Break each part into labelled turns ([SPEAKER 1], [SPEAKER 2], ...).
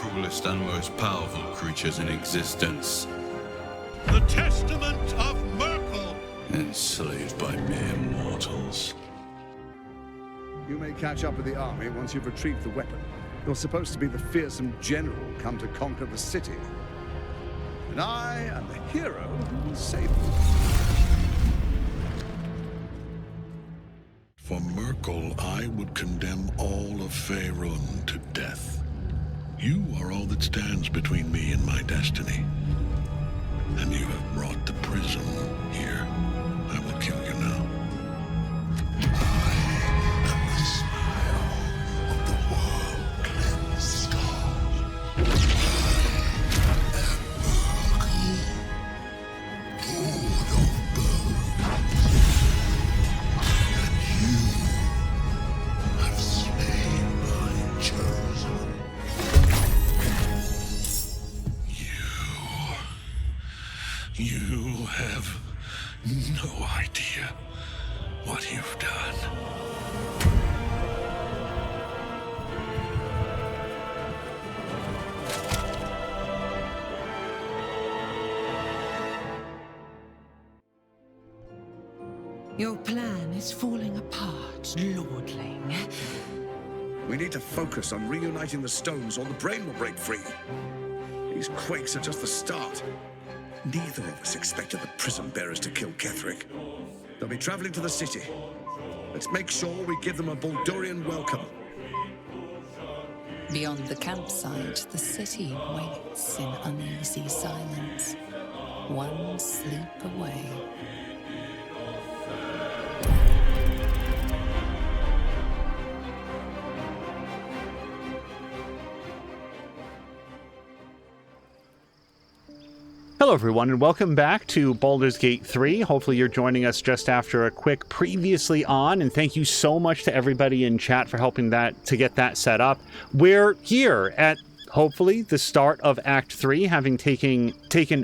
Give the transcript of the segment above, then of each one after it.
[SPEAKER 1] cruelest and most powerful creatures in existence.
[SPEAKER 2] The Testament of Merkel!
[SPEAKER 1] Enslaved by mere mortals.
[SPEAKER 3] You may catch up with the army once you've retrieved the weapon. You're supposed to be the fearsome general come to conquer the city. And I am the hero who will save you.
[SPEAKER 4] For Merkel, I would condemn all of Faerun to death. You are all that stands between me and my destiny. And you have brought the prism here. I will kill you now. I am the smile of the world-cleansed stars. I am Merkel, Lord of birds. And you have slain my chosen. You have no idea what you've done.
[SPEAKER 5] Your plan is falling apart, lordling.
[SPEAKER 3] We need to focus on reuniting the stones or the brain will break free. These quakes are just the start. Neither of us expected the prism bearers to kill Ketheric. They'll be traveling to the city. Let's make sure we give them a Baldurian welcome.
[SPEAKER 5] Beyond the campsite, the city waits in uneasy silence. One sleep away.
[SPEAKER 6] Hello everyone, and welcome back to Baldur's Gate 3. Hopefully you're joining us just after a quick previously on, and thank you so much to everybody in chat for helping to get that set up. We're here at, hopefully, the start of Act 3, having taken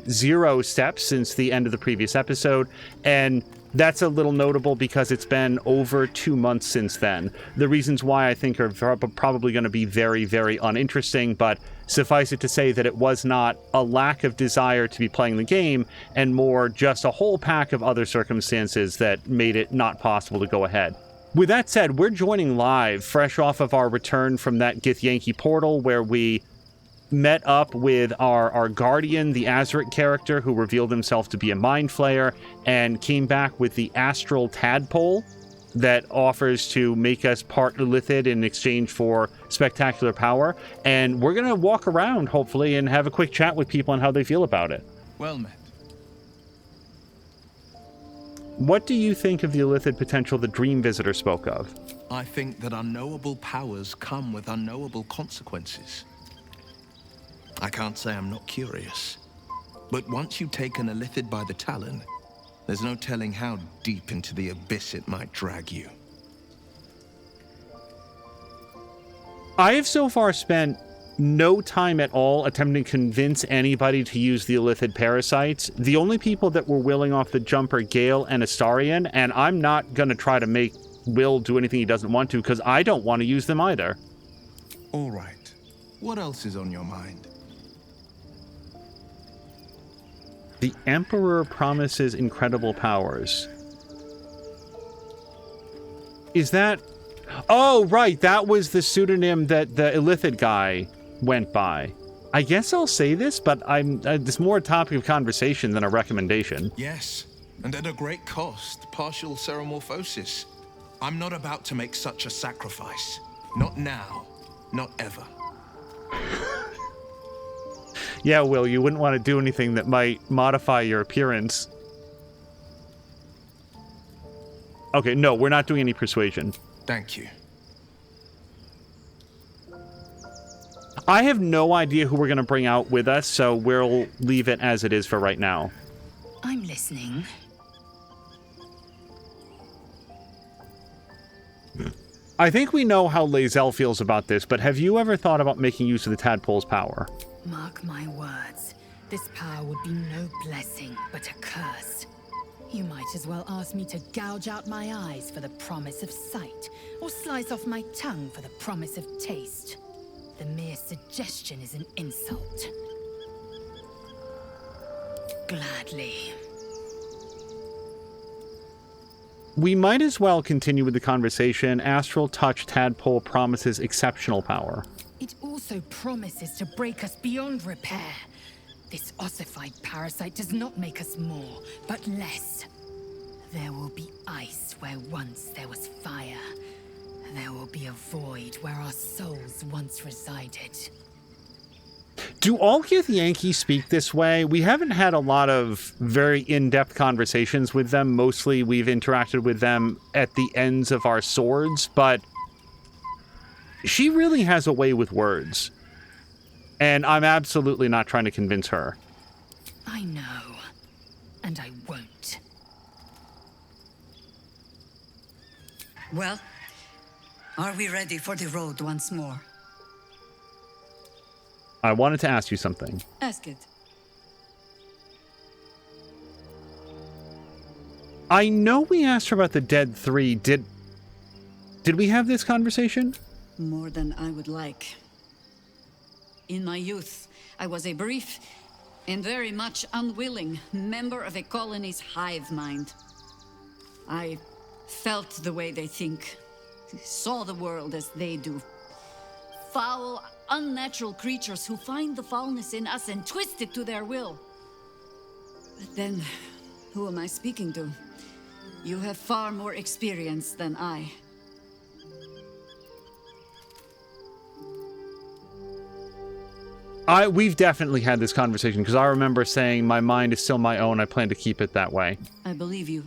[SPEAKER 6] 0 steps since the end of the previous episode, and that's a little notable because it's been over 2 months since then. The reasons why I think are probably going to be very, very uninteresting, but suffice it to say that it was not a lack of desire to be playing the game, and more just a whole pack of other circumstances that made it not possible to go ahead. With that said, we're joining live, fresh off of our return from that Githyanki portal, where we met up with our guardian, the Azric character, who revealed himself to be a mind flayer, and came back with the astral tadpole that offers to make us part Illithid in exchange for spectacular power. And we're going to walk around, hopefully, and have a quick chat with people on how they feel about it.
[SPEAKER 7] Well met.
[SPEAKER 6] What do you think of the Illithid potential the Dream Visitor spoke of?
[SPEAKER 7] I think that unknowable powers come with unknowable consequences. I can't say I'm not curious, but once you take an Illithid by the talon, there's no telling how deep into the abyss it might drag you.
[SPEAKER 6] I have so far spent no time at all attempting to convince anybody to use the Illithid parasites. The only people that were willing off the jump are Gale and Astarion, and I'm not going to try to make Will do anything he doesn't want to, because I don't want to use them either.
[SPEAKER 7] All right. What else is on your mind?
[SPEAKER 6] The Emperor promises incredible powers. Is that... Oh, right, that was the pseudonym that the Illithid guy went by. I guess I'll say this, but it's more a topic of conversation than a recommendation.
[SPEAKER 7] Yes, and at a great cost, partial ceremorphosis. I'm not about to make such a sacrifice. Not now, not ever.
[SPEAKER 6] Yeah, Will, you wouldn't want to do anything that might modify your appearance. Okay, no, we're not doing any persuasion.
[SPEAKER 7] Thank you.
[SPEAKER 6] I have no idea who we're going to bring out with us, so we'll leave it as it is for right now.
[SPEAKER 5] I'm listening.
[SPEAKER 6] I think we know how Lae'zel feels about this, but have you ever thought about making use of the tadpole's power?
[SPEAKER 8] Mark my words, this power would be no blessing, but a curse. You might as well ask me to gouge out my eyes for the promise of sight, or slice off my tongue for the promise of taste. The mere suggestion is an insult. Gladly.
[SPEAKER 6] We might as well continue with the conversation. Astral Touch Tadpole promises exceptional power.
[SPEAKER 8] It also promises to break us beyond repair. This ossified parasite does not make us more, but less. There will be ice where once there was fire. There will be a void where our souls once resided.
[SPEAKER 6] Do all Githyanki speak this way? We haven't had a lot of very in-depth conversations with them. Mostly we've interacted with them at the ends of our swords, but she really has a way with words. And I'm absolutely not trying to convince her.
[SPEAKER 8] I know, and I won't.
[SPEAKER 9] Well, are we ready for the road once more?
[SPEAKER 6] I wanted to ask you something.
[SPEAKER 9] Ask it.
[SPEAKER 6] I know we asked her about the Dead Three. Did we have this conversation?
[SPEAKER 9] More than I would like. In my youth, I was a brief and very much unwilling member of a colony's hive mind. I felt the way they think, saw the world as they do. Foul, unnatural creatures who find the foulness in us and twist it to their will. But then, who am I speaking to? You have far more experience than I.
[SPEAKER 6] We've definitely had this conversation, because I remember saying my mind is still my own. I plan to keep it that way.
[SPEAKER 9] I believe you.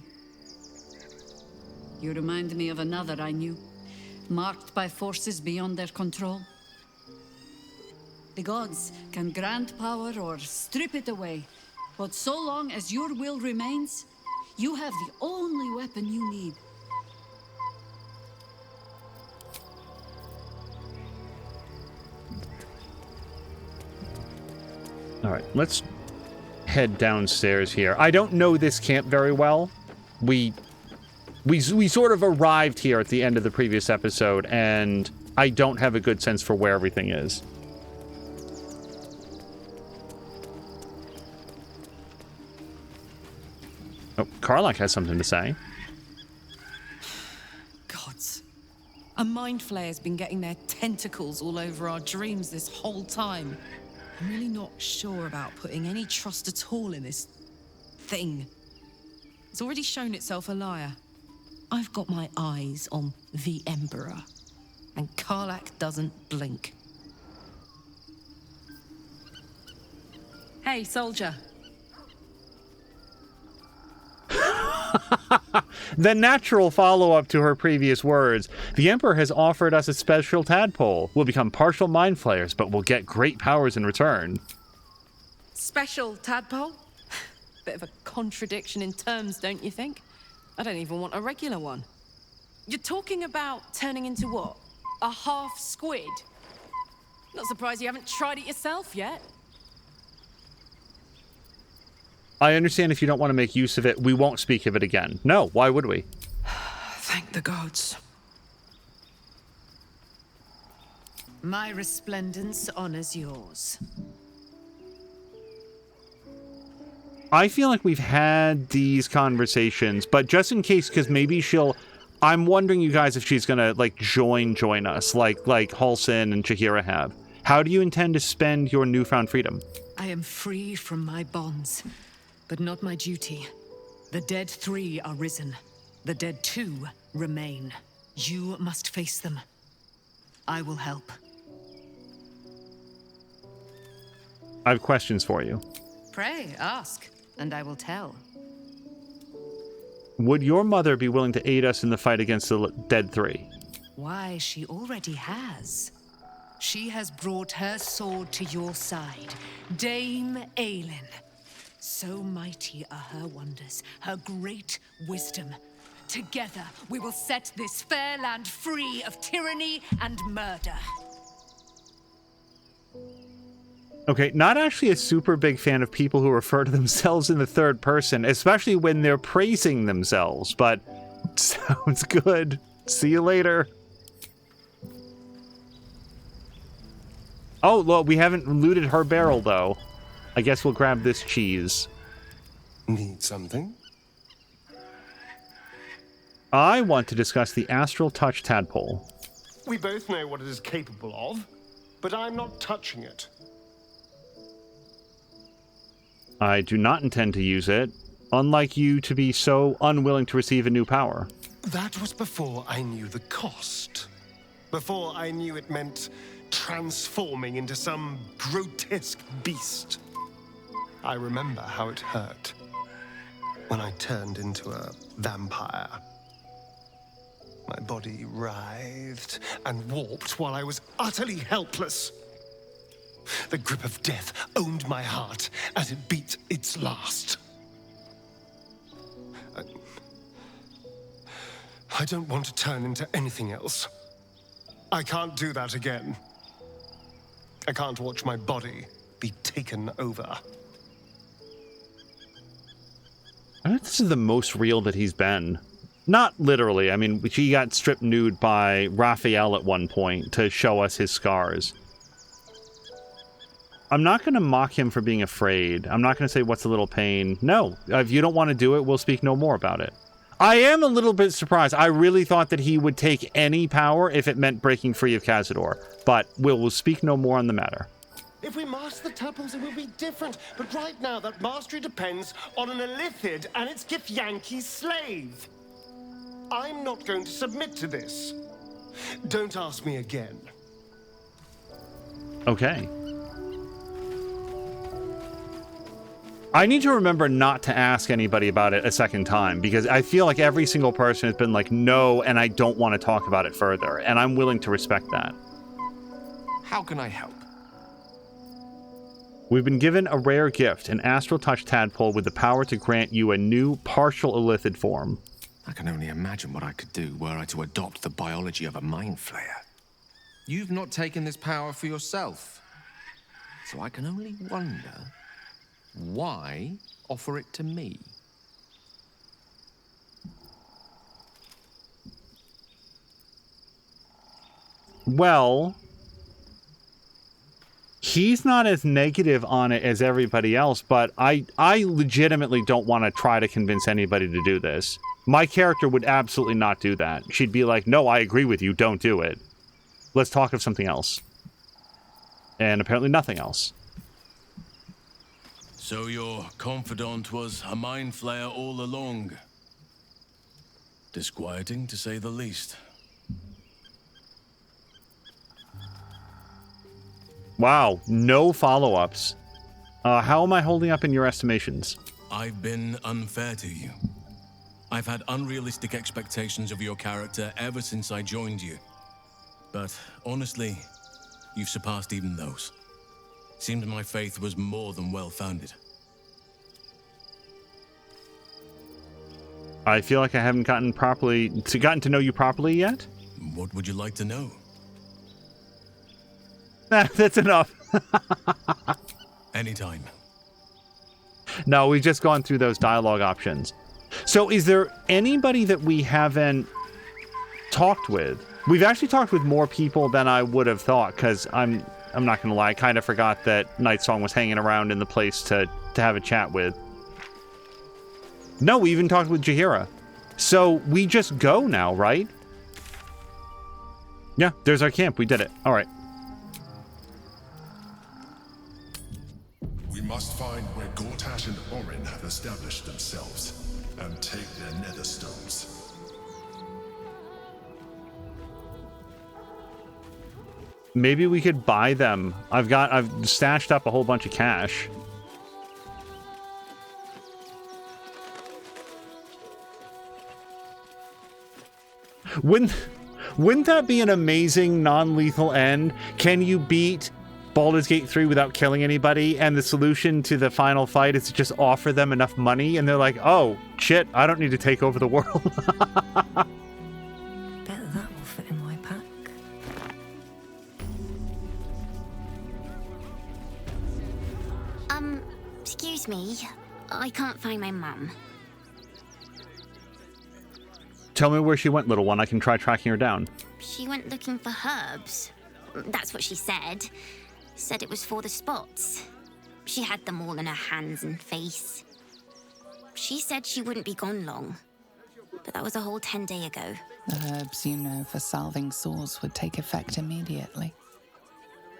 [SPEAKER 9] You remind me of another I knew, marked by forces beyond their control. The gods can grant power or strip it away, but so long as your will remains, you have the only weapon you need.
[SPEAKER 6] All right, let's head downstairs here. I don't know this camp very well. We sort of arrived here at the end of the previous episode, and I don't have a good sense for where everything is. Oh, Karlach has something to say.
[SPEAKER 10] Gods. A mind flayer's been getting their tentacles all over our dreams this whole time. I'm really not sure about putting any trust at all in this thing. It's already shown itself a liar. I've got my eyes on the Emperor, and Karlach doesn't blink. Hey, soldier.
[SPEAKER 6] The natural follow-up to her previous words. The Emperor has offered us a special tadpole. We'll become partial mind flayers, but we'll get great powers in return.
[SPEAKER 10] Special tadpole? Bit of a contradiction in terms, don't you think? I don't even want a regular one. You're talking about turning into what? A half squid? Not surprised you haven't tried it yourself yet.
[SPEAKER 6] I understand if you don't want to make use of it, we won't speak of it again. No, why would we?
[SPEAKER 10] Thank the gods.
[SPEAKER 11] My resplendence honors yours.
[SPEAKER 6] I feel like we've had these conversations, but just in case, because maybe she'll... I'm wondering, you guys, if she's gonna, like, join us, like Halsin and Chihira have. How do you intend to spend your newfound freedom?
[SPEAKER 11] I am free from my bonds, but not my duty. The Dead Three are risen. The Dead Two remain. You must face them. I will help.
[SPEAKER 6] I have questions for you.
[SPEAKER 11] Pray, ask, and I will tell.
[SPEAKER 6] Would your mother be willing to aid us in the fight against the Dead Three?
[SPEAKER 11] Why, she already has. She has brought her sword to your side, Dame Aelin. So mighty are her wonders, her great wisdom. Together, we will set this fair land free of tyranny and murder.
[SPEAKER 6] Okay, not actually a super big fan of people who refer to themselves in the third person, especially when they're praising themselves, but sounds good. See you later. Oh, look, we haven't looted her barrel, though. I guess we'll grab this cheese.
[SPEAKER 12] Need something?
[SPEAKER 6] I want to discuss the Astral Touch Tadpole.
[SPEAKER 12] We both know what it is capable of, but I'm not touching it.
[SPEAKER 6] I do not intend to use it, unlike you to be so unwilling to receive a new power.
[SPEAKER 12] That was before I knew the cost. Before I knew it meant transforming into some grotesque beast. I remember how it hurt when I turned into a vampire. My body writhed and warped while I was utterly helpless. The grip of death owned my heart as it beat its last. I don't want to turn into anything else. I can't do that again. I can't watch my body be taken over.
[SPEAKER 6] I think this is the most real that he's been. Not literally. I mean, he got stripped nude by Raphael at one point to show us his scars. I'm not going to mock him for being afraid. I'm not going to say, what's a little pain? No, if you don't want to do it, we'll speak no more about it. I am a little bit surprised. I really thought that he would take any power if it meant breaking free of Cazador, but we'll speak no more on the matter.
[SPEAKER 12] If we master the tadpoles, it will be different. But right now, that mastery depends on an Illithid and its Githyanki's slave. I'm not going to submit to this. Don't ask me again.
[SPEAKER 6] Okay. I need to remember not to ask anybody about it a second time, because I feel like every single person has been like, no, and I don't want to talk about it further, and I'm willing to respect that.
[SPEAKER 7] How can I help?
[SPEAKER 6] We've been given a rare gift, an Astral Touch Tadpole with the power to grant you a new partial Illithid form.
[SPEAKER 7] I can only imagine what I could do were I to adopt the biology of a mind flayer. You've not taken this power for yourself, so I can only wonder, why offer it to me?
[SPEAKER 6] Well, he's not as negative on it as everybody else, but I legitimately don't want to try to convince anybody to do this. My character would absolutely not do that. She'd be like, no, I agree with you, don't do it. Let's talk of something else. And apparently nothing else.
[SPEAKER 1] So your confidant was a mind flayer all along. Disquieting, to say the least.
[SPEAKER 6] Wow, no follow-ups. How am I holding up in your estimations?
[SPEAKER 1] I've been unfair to you. I've had unrealistic expectations of your character ever since I joined you. But honestly, you've surpassed even those. Seemed my faith was more than well-founded.
[SPEAKER 6] I feel like I haven't gotten to know you properly yet.
[SPEAKER 1] What would you like to know?
[SPEAKER 6] That's enough.
[SPEAKER 1] Anytime.
[SPEAKER 6] No, we've just gone through those dialogue options. So is there anybody that we haven't talked with? We've actually talked with more people than I would have thought, because I'm not going to lie, I kind of forgot that Nightsong was hanging around in the place to have a chat with. No, we even talked with Jaheira. So we just go now, right? Yeah, there's our camp. We did it. All right.
[SPEAKER 4] We must find where Gortash and Orin have established themselves and take their nether stones.
[SPEAKER 6] Maybe we could buy them. I've stashed up a whole bunch of cash. Wouldn't that be an amazing non-lethal end? Can you beat Baldur's Gate 3 without killing anybody, and the solution to the final fight is to just offer them enough money, and they're like, oh, shit, I don't need to take over the world.
[SPEAKER 13] Bet that will fit in my pack.
[SPEAKER 14] Excuse me. I can't find my mum.
[SPEAKER 6] Tell me where she went, little one. I can try tracking her down.
[SPEAKER 14] She went looking for herbs. That's what she said. Said it was for the spots. She had them all in her hands and face. She said she wouldn't be gone long, but that was a whole 10 days ago.
[SPEAKER 5] The herbs you know for salving sores would take effect immediately.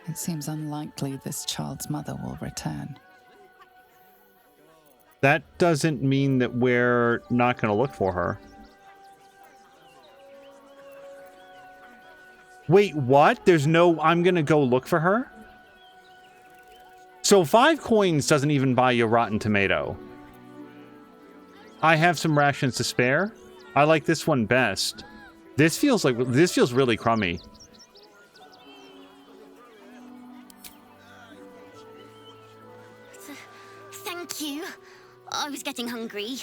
[SPEAKER 5] It seems unlikely this child's mother will return.
[SPEAKER 6] That doesn't mean that we're not going to look for her. Wait, what? There's no, I'm going to go look for her? So 5 coins doesn't even buy you a rotten tomato. I have some rations to spare. I like this one best. This feels really crummy.
[SPEAKER 14] Thank you. I was getting hungry.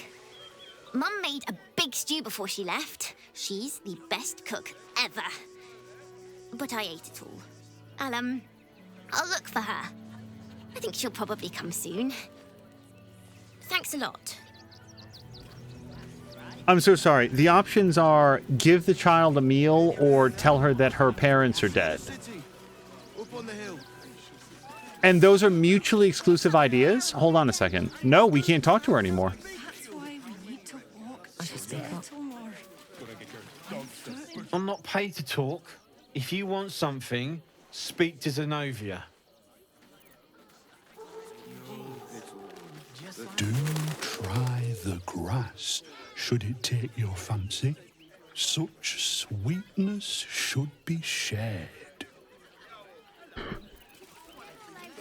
[SPEAKER 14] Mum made a big stew before she left. She's the best cook ever. But I ate it all. I'll look for her. I think she'll probably come soon. Thanks a lot.
[SPEAKER 6] I'm so sorry. The options are give the child a meal or tell her that her parents are dead. And those are mutually exclusive ideas? Hold on a second. No, we can't talk to her anymore.
[SPEAKER 15] I'm not paid to talk. If you want something, speak to Zenobia.
[SPEAKER 4] Do try the grass, should it take your fancy. Such sweetness should be shared.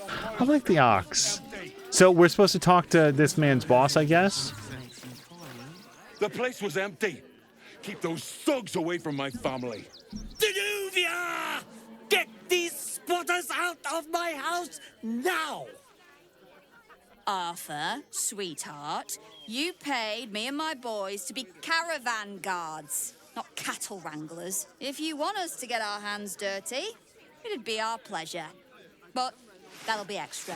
[SPEAKER 6] I like the ox. So we're supposed to talk to this man's boss, I guess?
[SPEAKER 16] The place was empty. Keep those thugs away from my family.
[SPEAKER 17] Denuvia! Get these spotters out of my house now!
[SPEAKER 18] Arfur, sweetheart, you paid me and my boys to be caravan guards, not cattle wranglers. If you want us to get our hands dirty, it'd be our pleasure. But that'll be extra.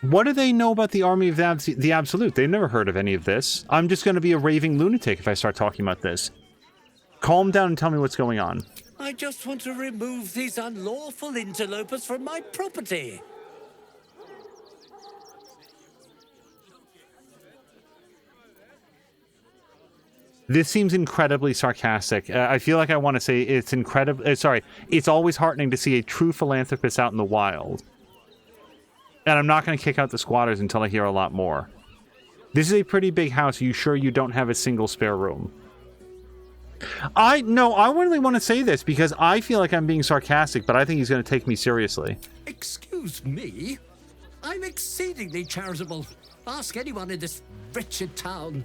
[SPEAKER 6] What do they know about the army of the Absolute? They've never heard of any of this. I'm just going to be a raving lunatic if I start talking about this. Calm down and tell me what's going on.
[SPEAKER 17] I just want to remove these unlawful interlopers from my property.
[SPEAKER 6] This seems incredibly sarcastic. I feel like I want to say it's incredible. Sorry, it's always heartening to see a true philanthropist out in the wild. And I'm not going to kick out the squatters until I hear a lot more. This is a pretty big house. Are you sure you don't have a single spare room? I really want to say this because I feel like I'm being sarcastic, but I think he's going to take me seriously.
[SPEAKER 17] Excuse me? I'm exceedingly charitable. Ask anyone in this wretched town.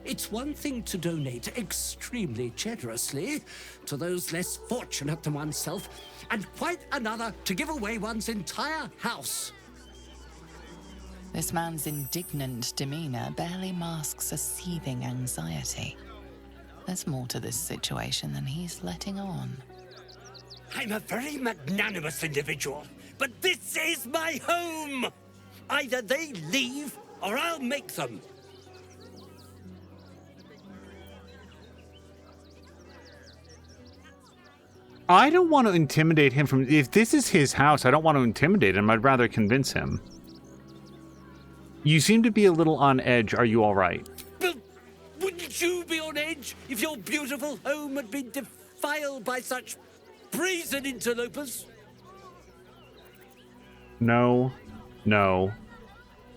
[SPEAKER 17] It's one thing to donate extremely generously to those less fortunate than oneself, and quite another to give away one's entire house.
[SPEAKER 5] This man's indignant demeanor barely masks a seething anxiety. There's more to this situation than he's letting on.
[SPEAKER 17] I'm a very magnanimous individual, but this is my home! Either they leave, or I'll make them.
[SPEAKER 6] I don't want to intimidate him from... If this is his house, I don't want to intimidate him. I'd rather convince him. You seem to be a little on edge. Are you all right?
[SPEAKER 17] But wouldn't you be on edge if your beautiful home had been defiled by such brazen interlopers?
[SPEAKER 6] No.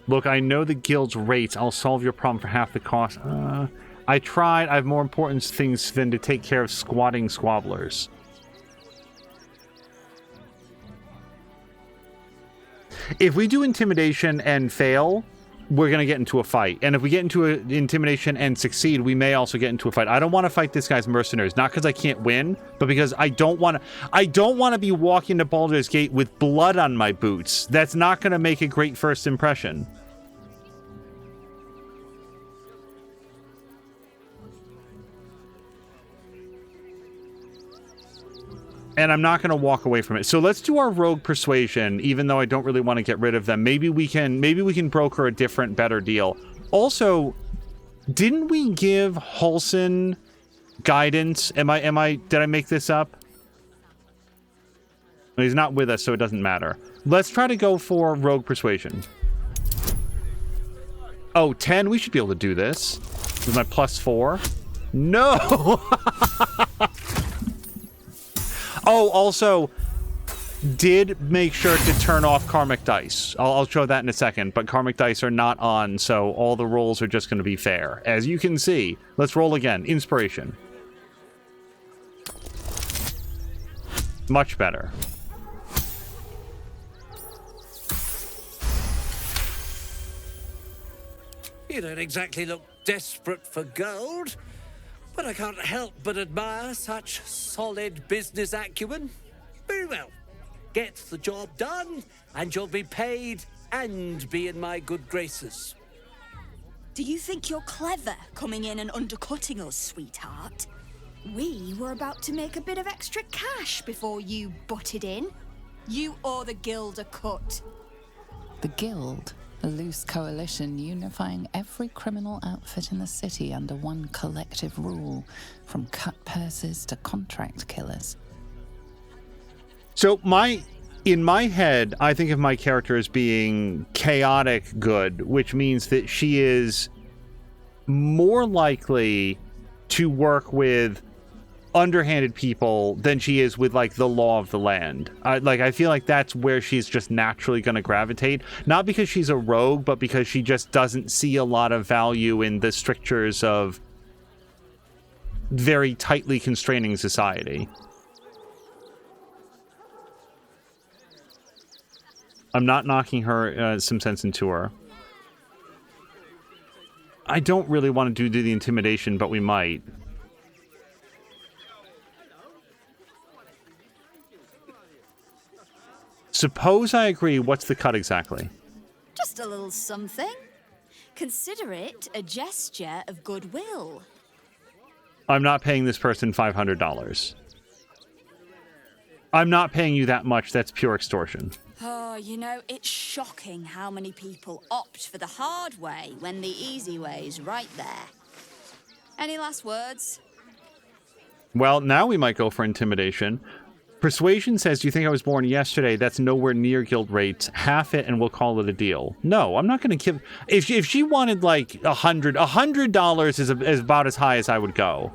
[SPEAKER 6] Look, I know the guild's rates. I'll solve your problem for half the cost. I tried. I have more important things than to take care of squatting squabblers. If we do intimidation and fail, we're going to get into a fight. And if we get into intimidation and succeed, we may also get into a fight. I don't want to fight this guy's mercenaries, not because I can't win, but because I don't want to be walking to Baldur's Gate with blood on my boots. That's not going to make a great first impression. And I'm not going to walk away from it. So let's do our rogue persuasion, even though I don't really want to get rid of them. Maybe we can broker a different, better deal. Also, didn't we give Halsin Guidance. Did I make this up? No, he's not with us, so it doesn't matter. Let's try to go for rogue persuasion. Oh, 10. We should be able to do this. With my +4. No! Oh, also, did make sure to turn off karmic dice. I'll show that in a second, but karmic dice are not on, so all the rolls are just going to be fair. As you can see, let's roll again. Inspiration. Much better.
[SPEAKER 17] You don't exactly look desperate for gold, but I can't help but admire such solid business acumen. Very well. Get the job done, and you'll be paid and be in my good graces.
[SPEAKER 18] Do you think you're clever coming in and undercutting us, sweetheart? We were about to make a bit of extra cash before you butted in. You owe the guild a cut.
[SPEAKER 5] The guild? A loose coalition unifying every criminal outfit in the city under one collective rule, from cut purses to contract killers.
[SPEAKER 6] So in my head, I think of my character as being chaotic good, which means that she is more likely to work with underhanded people than she is with like the law of the land. I feel like that's where she's just naturally going to gravitate, not because she's a rogue, but because she just doesn't see a lot of value in the strictures of very tightly constraining society. I'm not knocking her some sense into her. I don't really want to do the intimidation, but we might. Suppose I agree, what's the cut exactly?
[SPEAKER 18] Just a little something. Consider it a gesture of goodwill.
[SPEAKER 6] I'm not paying this person $500. I'm not paying you that much, that's pure extortion.
[SPEAKER 18] Oh, you know, it's shocking how many people opt for the hard way when the easy way's right there. Any last words?
[SPEAKER 6] Well, now we might go for intimidation. Persuasion says, do you think I was born yesterday? That's nowhere near guild rates. Half it and we'll call it a deal. No, I'm not going to give... If she wanted like $100 is about as high as I would go.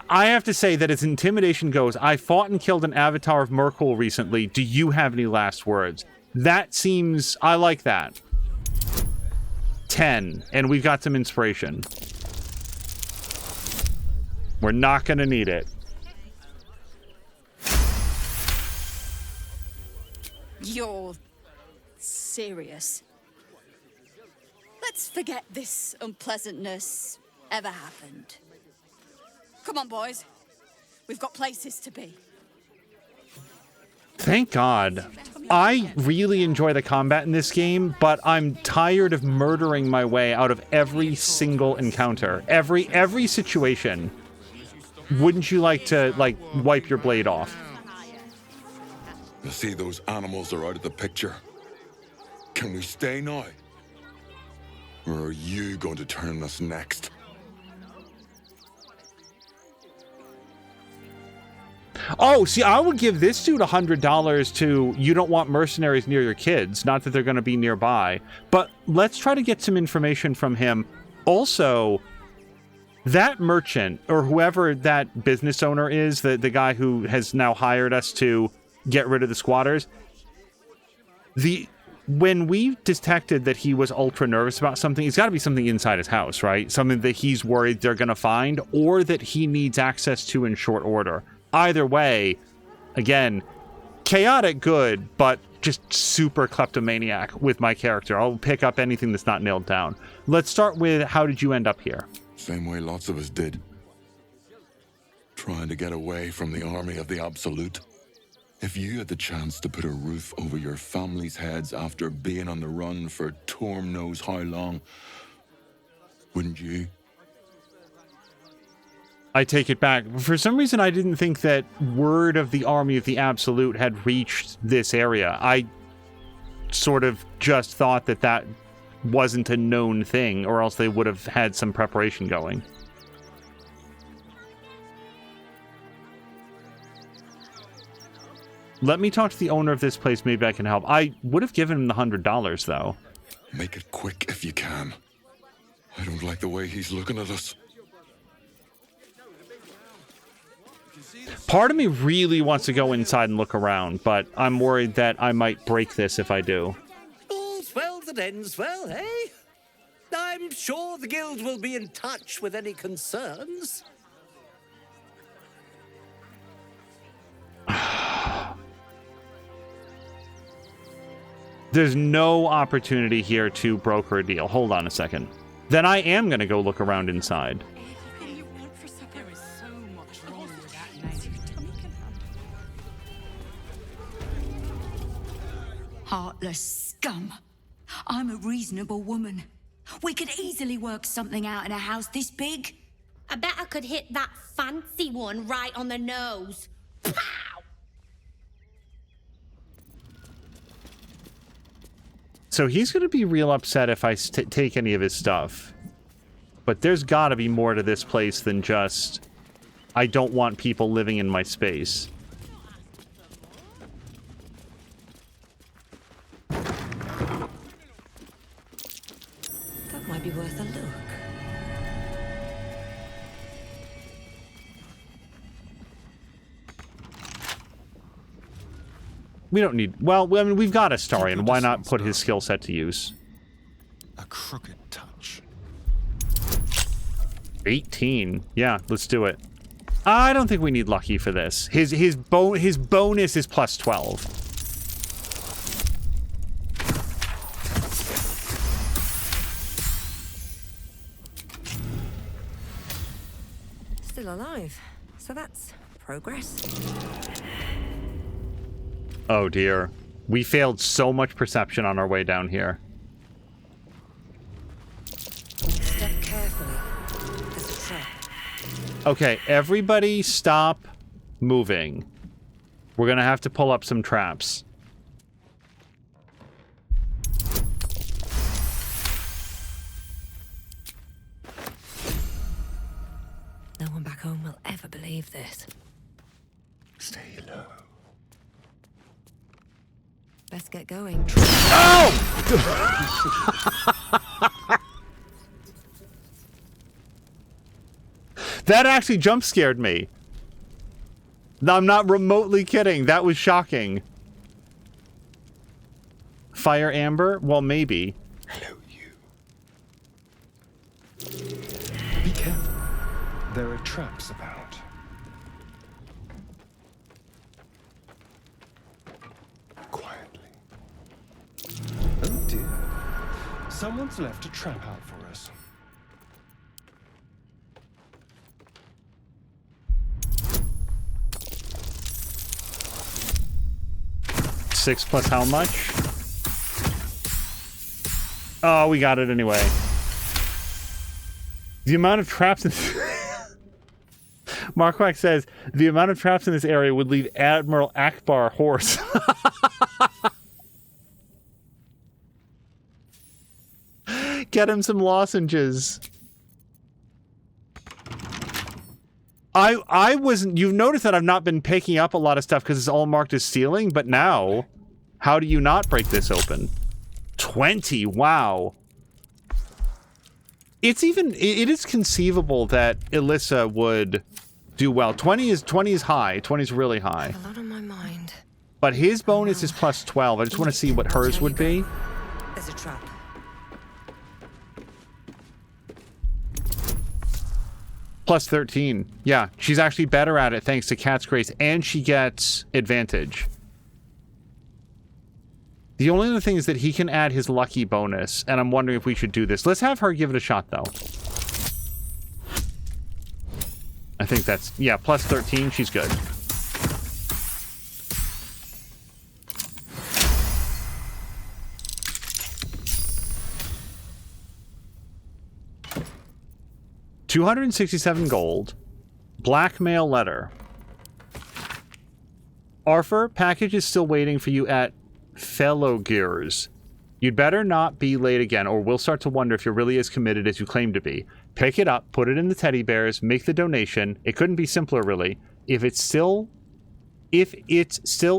[SPEAKER 6] I have to say that as intimidation goes, I fought and killed an avatar of Merkel recently. Do you have any last words? That seems... I like that. 10. And we've got some inspiration. We're not going to need it.
[SPEAKER 18] You're serious. Let's forget this unpleasantness ever happened. Come on, boys. We've got places to be.
[SPEAKER 6] Thank God. I really enjoy the combat in this game, but I'm tired of murdering my way out of every single encounter. Every situation. Wouldn't you like to, like, wipe your blade off?
[SPEAKER 16] You see, those animals are out of the picture. Can we stay now? Or are you going to turn us next?
[SPEAKER 6] Oh, see, I would give this dude $100 to, you don't want mercenaries near your kids. Not that they're going to be nearby. But let's try to get some information from him. Also, that merchant, or whoever that business owner is, the guy who has now hired us to get rid of the squatters, when we detected that he was ultra nervous about something, it's got to be something inside his house, right? Something that he's worried they're going to find, or that he needs access to in short order. Either way, again, chaotic good, but just super kleptomaniac with my character. I'll pick up anything that's not nailed down. Let's start with, how did you end up here?
[SPEAKER 16] Same way lots of us did. Trying to get away from the army of the Absolute. If you had the chance to put a roof over your family's heads after being on the run for Torm knows how long, wouldn't you?
[SPEAKER 6] I take it back. For some reason, I didn't think that word of the army of the Absolute had reached this area. I sort of just thought that wasn't a known thing, or else they would have had some preparation going. Let me talk to the owner of this place. Maybe I can help. I would have given him the $100, though.
[SPEAKER 16] Make it quick if you can. I don't like the way he's looking at us.
[SPEAKER 6] Part of me really wants to go inside and look around, but I'm worried that I might break this if I do.
[SPEAKER 17] All's well that ends well, eh? I'm sure the guild will be in touch with any concerns.
[SPEAKER 6] There's no opportunity here to broker a deal. Hold on a second. Then I am going to go look around inside.
[SPEAKER 8] Heartless scum. I'm a reasonable woman. We could easily work something out in a house this big.
[SPEAKER 14] I bet I could hit that fancy one right on the nose. Pow!
[SPEAKER 6] So he's going to be real upset if I take any of his stuff. But there's got to be more to this place than just, I don't want people living in my space.
[SPEAKER 13] That might be worth a look.
[SPEAKER 6] We don't need... Well, I mean, we've got Astarion. Why not put his skill set to use?
[SPEAKER 12] A crooked touch.
[SPEAKER 6] 18. Yeah, let's do it. I don't think we need Lucky for this. His bonus is plus 12.
[SPEAKER 13] Still alive. So that's progress.
[SPEAKER 6] Oh dear. We failed so much perception on our way down here.
[SPEAKER 13] Step carefully. There's a trap.
[SPEAKER 6] Okay, everybody stop moving. We're gonna have to pull up some traps.
[SPEAKER 13] No one back home will ever believe this.
[SPEAKER 12] Stay low.
[SPEAKER 13] Best get going.
[SPEAKER 6] Oh! That actually jump scared me. I'm not remotely kidding. That was shocking. Fire Amber? Well, maybe.
[SPEAKER 12] Hello, you. Be careful. There are traps about. Oh dear. Someone's left a trap out for us.
[SPEAKER 6] Six plus how much? Oh, we got it anyway. The amount of traps in... Marquak says, the amount of traps in this area would leave Admiral Akbar hoarse. Get him some lozenges. I wasn't... You've noticed that I've not been picking up a lot of stuff because it's all marked as stealing, but now, how do you not break this open? 20, wow. It's even... It is conceivable that Alyssa would do well. 20 is high. 20 is really high.
[SPEAKER 13] A lot on my mind.
[SPEAKER 6] But his bonus is plus 12. I just want to see what hers would be.
[SPEAKER 13] There's a trap.
[SPEAKER 6] Plus 13. Yeah, she's actually better at it thanks to Cat's Grace, and she gets advantage. The only other thing is that he can add his lucky bonus, and I'm wondering if we should do this. Let's have her give it a shot, though. I think that's... Yeah, plus 13, she's good. $267 gold. Blackmail letter. Arfur, package is still waiting for you at Fellow Gears. You'd better not be late again, or we'll start to wonder if you're really as committed as you claim to be. Pick it up, put it in the teddy bears, make the donation. It couldn't be simpler, really. If it's still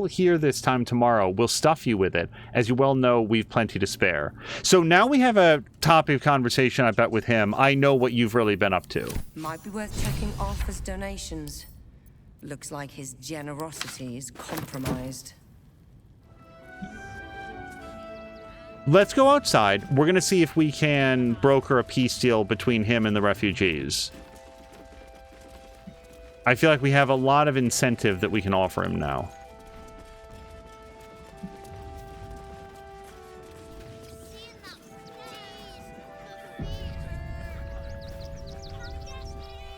[SPEAKER 6] here this time tomorrow, we'll stuff you with it. As you well know, we've plenty to spare. So now we have a topic of conversation, I bet, with him. I know what you've really been up to.
[SPEAKER 13] Might be worth checking Arfur's donations. Looks like his generosity is compromised.
[SPEAKER 6] Let's go outside. We're going to see if we can broker a peace deal between him and the refugees. I feel like we have a lot of incentive that we can offer him now.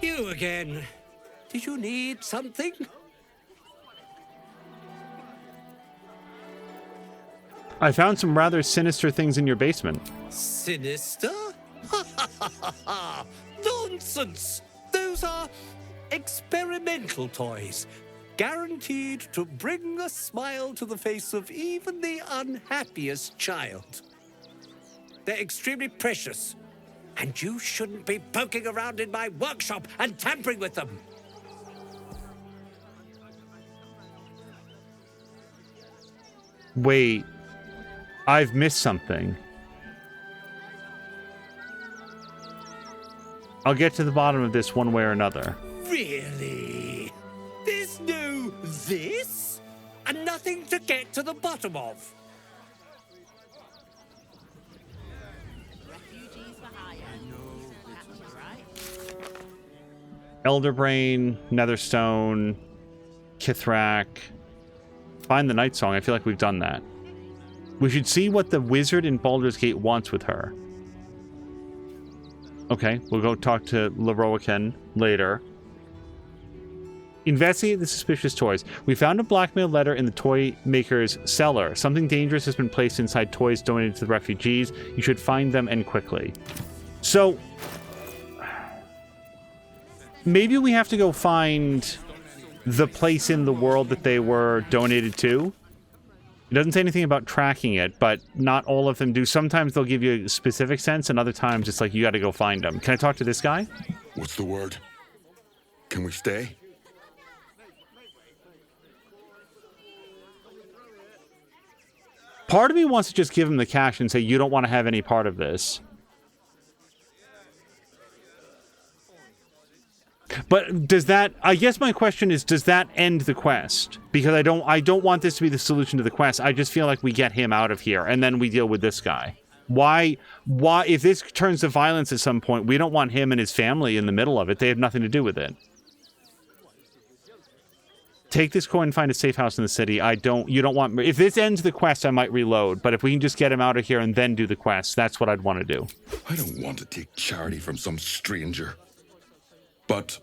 [SPEAKER 17] You again. Did you need something?
[SPEAKER 6] I found some rather sinister things in your basement.
[SPEAKER 17] Sinister? Nonsense! Those are experimental toys, guaranteed to bring a smile to the face of even the unhappiest child. They're extremely precious, and you shouldn't be poking around in my workshop and tampering with them.
[SPEAKER 6] Wait, I've missed something. I'll get to the bottom of this one way or another.
[SPEAKER 17] Really? There's no this? And nothing to get to the bottom of?
[SPEAKER 6] Elderbrain, Netherstone, Kithrak. Find the Night Song. I feel like we've done that. We should see what the wizard in Baldur's Gate wants with her. Okay, we'll go talk to Rowan later. Investigate the suspicious toys. We found a blackmail letter in the toy maker's cellar. Something dangerous has been placed inside toys donated to the refugees. You should find them, and quickly. So, maybe we have to go find the place in the world that they were donated to. It doesn't say anything about tracking it, but not all of them do. Sometimes they'll give you a specific sense, and other times it's like you got to go find them. Can I talk to this guy?
[SPEAKER 16] What's the word? Can we stay?
[SPEAKER 6] Part of me wants to just give him the cash and say, you don't want to have any part of this. But does that, I guess my question is, does that end the quest? Because I don't want this to be the solution to the quest. I just feel like we get him out of here and then we deal with this guy. Why, if this turns to violence at some point, we don't want him and his family in the middle of it. They have nothing to do with it. Take this coin and find a safe house in the city. You don't want, if this ends the quest, I might reload. But if we can just get him out of here and then do the quest, that's what I'd want to do.
[SPEAKER 16] I don't want to take charity from some stranger. But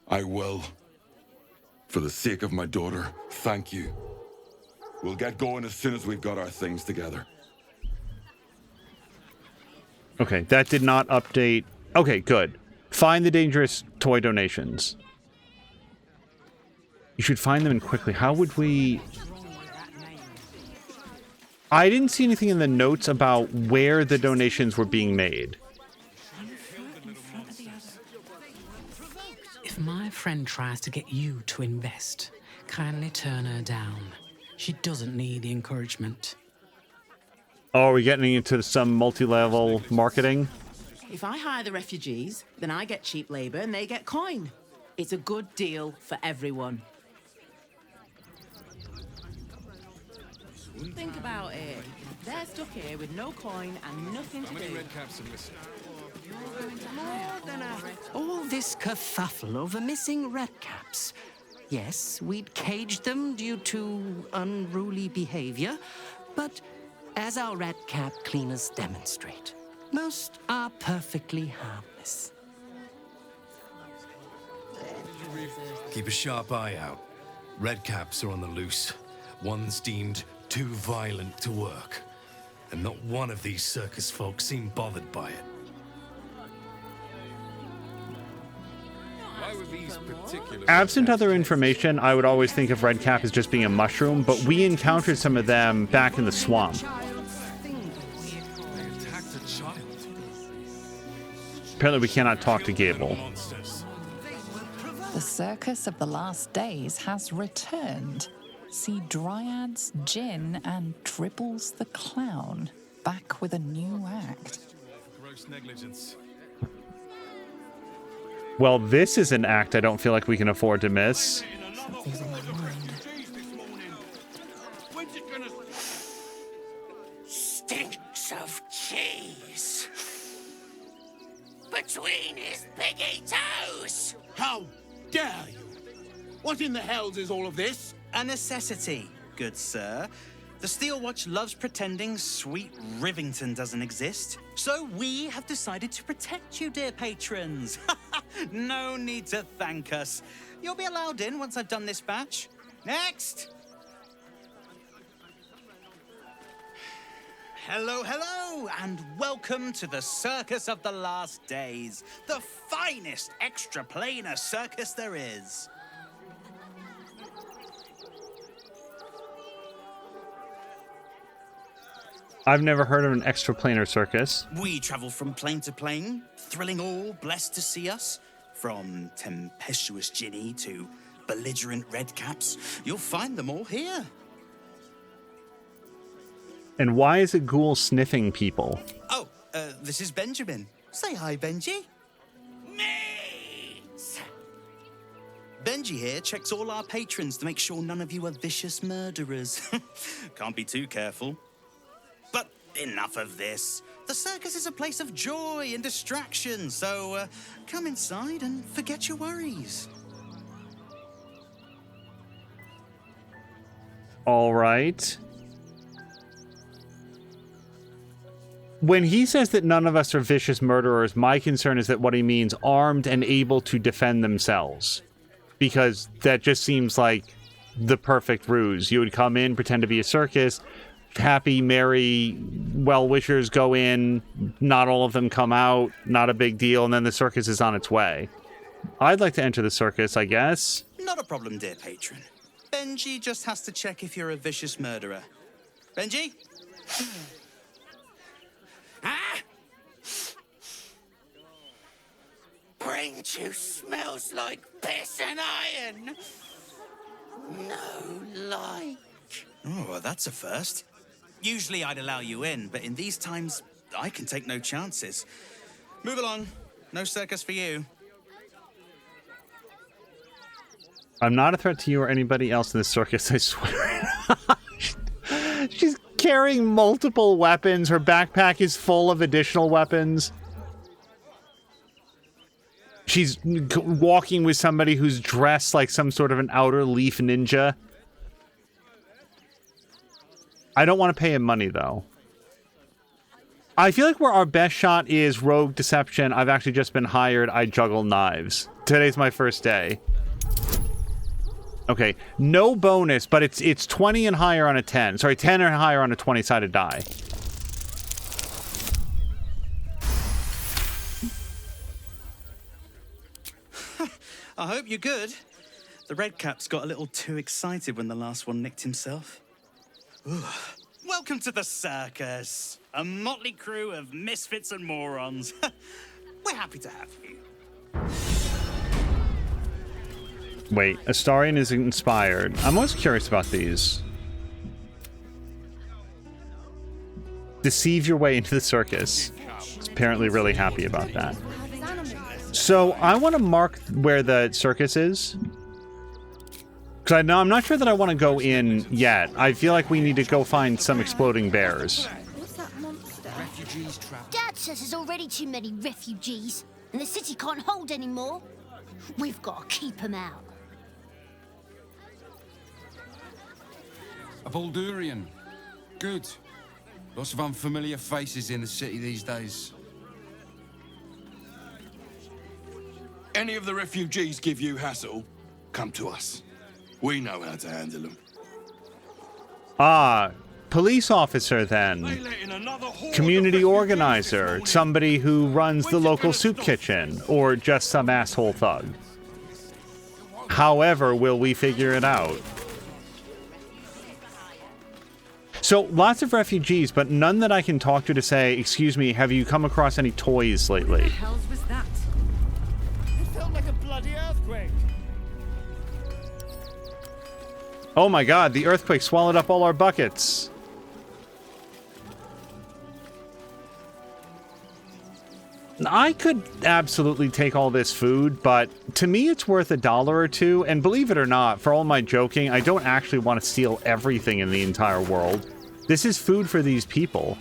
[SPEAKER 16] I will. For the sake of my daughter, thank you. We'll get going as soon as we've got our things together.
[SPEAKER 6] Okay, that did not update. Okay, good. Find the dangerous toy donations. You should find them, and quickly. How would we... I didn't see anything in the notes about where the donations were being made.
[SPEAKER 19] If my friend tries to get you to invest, kindly turn her down. She doesn't need the encouragement.
[SPEAKER 6] Oh, are we getting into some multi-level marketing?
[SPEAKER 20] If I hire the refugees, then I get cheap labor and they get coin. It's a good deal for everyone. Think about it. They're stuck here with no coin and nothing to do.
[SPEAKER 17] All this kerfuffle over missing red caps. Yes, we'd caged them due to unruly behavior, but as our red cap cleaners demonstrate, most are perfectly harmless.
[SPEAKER 21] Keep a sharp eye out. Red caps are on the loose. One's deemed too violent to work. And not one of these circus folk seem bothered by it.
[SPEAKER 6] Absent other information, I would always think of Redcap as just being a mushroom, but we encountered some of them back in the swamp. Apparently we cannot talk to Gable.
[SPEAKER 5] The Circus of the Last Days has returned. See Dryads, Jinn, and Dribbles the Clown back with a new act.
[SPEAKER 21] Gross negligence.
[SPEAKER 6] Well, this is an act I don't feel like we can afford to miss.
[SPEAKER 2] Stinks of cheese between his piggy toes.
[SPEAKER 22] How dare you? What in the hells is all of this?
[SPEAKER 23] A necessity, good sir. The Steel Watch loves pretending sweet Rivington doesn't exist. So we have decided to protect you, dear patrons. No need to thank us. You'll be allowed in once I've done this batch. Next! Hello, hello, and welcome to the Circus of the Last Days, the finest extra-planar circus there is.
[SPEAKER 6] I've never heard of an extraplanar circus.
[SPEAKER 23] We travel from plane to plane, thrilling all blessed to see us. From tempestuous Ginny to belligerent redcaps, you'll find them all here.
[SPEAKER 6] And why is a ghoul sniffing people?
[SPEAKER 23] Oh, this is Benjamin. Say hi, Benji. Benji here checks all our patrons to make sure none of you are vicious murderers. Can't be too careful. But enough of this. The circus is a place of joy and distraction, so come inside and forget your worries.
[SPEAKER 6] All right. When he says that none of us are vicious murderers, my concern is that what he means armed and able to defend themselves. Because that just seems like the perfect ruse. You would come in, pretend to be a circus, happy, merry, well-wishers go in, not all of them come out, not a big deal, and then the circus is on its way. I'd like to enter the circus, I guess.
[SPEAKER 23] Not a problem, dear patron. Benji just has to check if you're a vicious murderer. Benji?
[SPEAKER 2] Brain juice smells like piss and iron. No like.
[SPEAKER 23] Oh, well, that's a first. Usually I'd allow you in, but in these times, I can take no chances. Move along. No circus for you.
[SPEAKER 6] I'm not a threat to you or anybody else in this circus, I swear. She's carrying multiple weapons. Her backpack is full of additional weapons. She's walking with somebody who's dressed like some sort of an outer leaf ninja. I don't want to pay him money, though. I feel like where our best shot is rogue deception. I've actually just been hired. I juggle knives. Today's my first day. Okay, no bonus, but it's 20 and higher on a 10. Sorry, 10 and higher on a 20-sided die.
[SPEAKER 23] I hope you're good. The redcaps got a little too excited when the last one nicked himself. Ooh. Welcome to the circus. A motley crew of misfits and morons. We're happy to have you.
[SPEAKER 6] Wait, Astarion is inspired. I'm always curious about these. Deceive your way into the circus. He's apparently really happy about that. So I want to mark where the circus is. Because I'm not sure that I want to go in yet. I feel like we need to go find some exploding bears.
[SPEAKER 14] What's that monster? Dad says there's already too many refugees, and the city can't hold any more. We've got to keep them out.
[SPEAKER 24] A Baldurian. Good. Lots of unfamiliar faces in the city these days.
[SPEAKER 16] Any of the refugees give you hassle, come to us. We know how to handle them.
[SPEAKER 6] Ah, police officer then. Community organizer. Somebody who runs the local soup kitchen. Or just some asshole thug. However, will we figure it out? So, lots of refugees, but none that I can talk to say, excuse me, have you come across any toys lately?
[SPEAKER 20] What the hell was that?
[SPEAKER 22] It felt like a bloody earthquake.
[SPEAKER 6] Oh my god, the earthquake swallowed up all our buckets. I could absolutely take all this food, but to me it's worth $1 or $2, and believe it or not, for all my joking, I don't actually want to steal everything in the entire world. This is food for these people,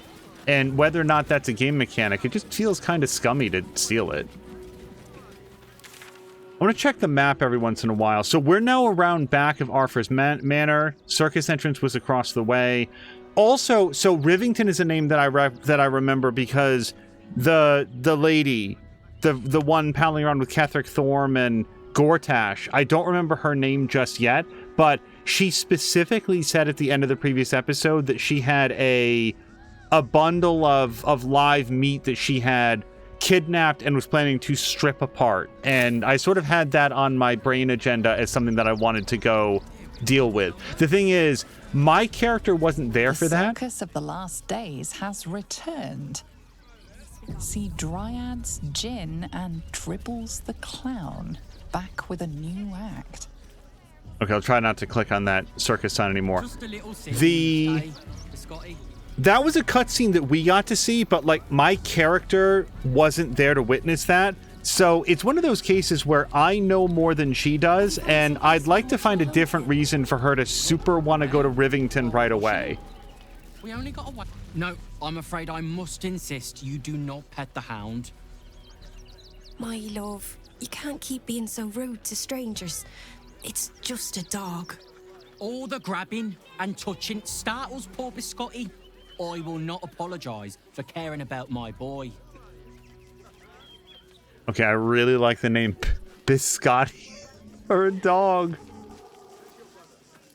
[SPEAKER 6] and whether or not that's a game mechanic, it just feels kind of scummy to steal it. I want to check the map every once in a while. So we're now around back of Arfur's manor. Circus entrance was across the way. Also, so Rivington is a name that I remember because the lady, the one palling around with Ketheric Thorm and Gortash, I don't remember her name just yet, but she specifically said at the end of the previous episode that she had a bundle of live meat that she had kidnapped and was planning to strip apart. And I sort of had that on my brain agenda as something that I wanted to go deal with. The thing is, my character wasn't there for that.
[SPEAKER 5] The circus of the last days has returned. See Dryads Jin and Dribbles the Clown back with a new act.
[SPEAKER 6] Okay, I'll try not to click on that circus sign anymore. That was a cutscene that we got to see, but like my character wasn't there to witness that. So it's one of those cases where I know more than she does, and I'd like to find a different reason for her to super want to go to Rivington right away.
[SPEAKER 3] We only got a No, I'm afraid I must insist you do not pet the hound.
[SPEAKER 9] My love, you can't keep being so rude to strangers. It's just a dog.
[SPEAKER 3] All the grabbing and touching startles poor Biscotti. I will not apologise for caring about my boy.
[SPEAKER 6] Okay, I really like the name Biscotti for a dog.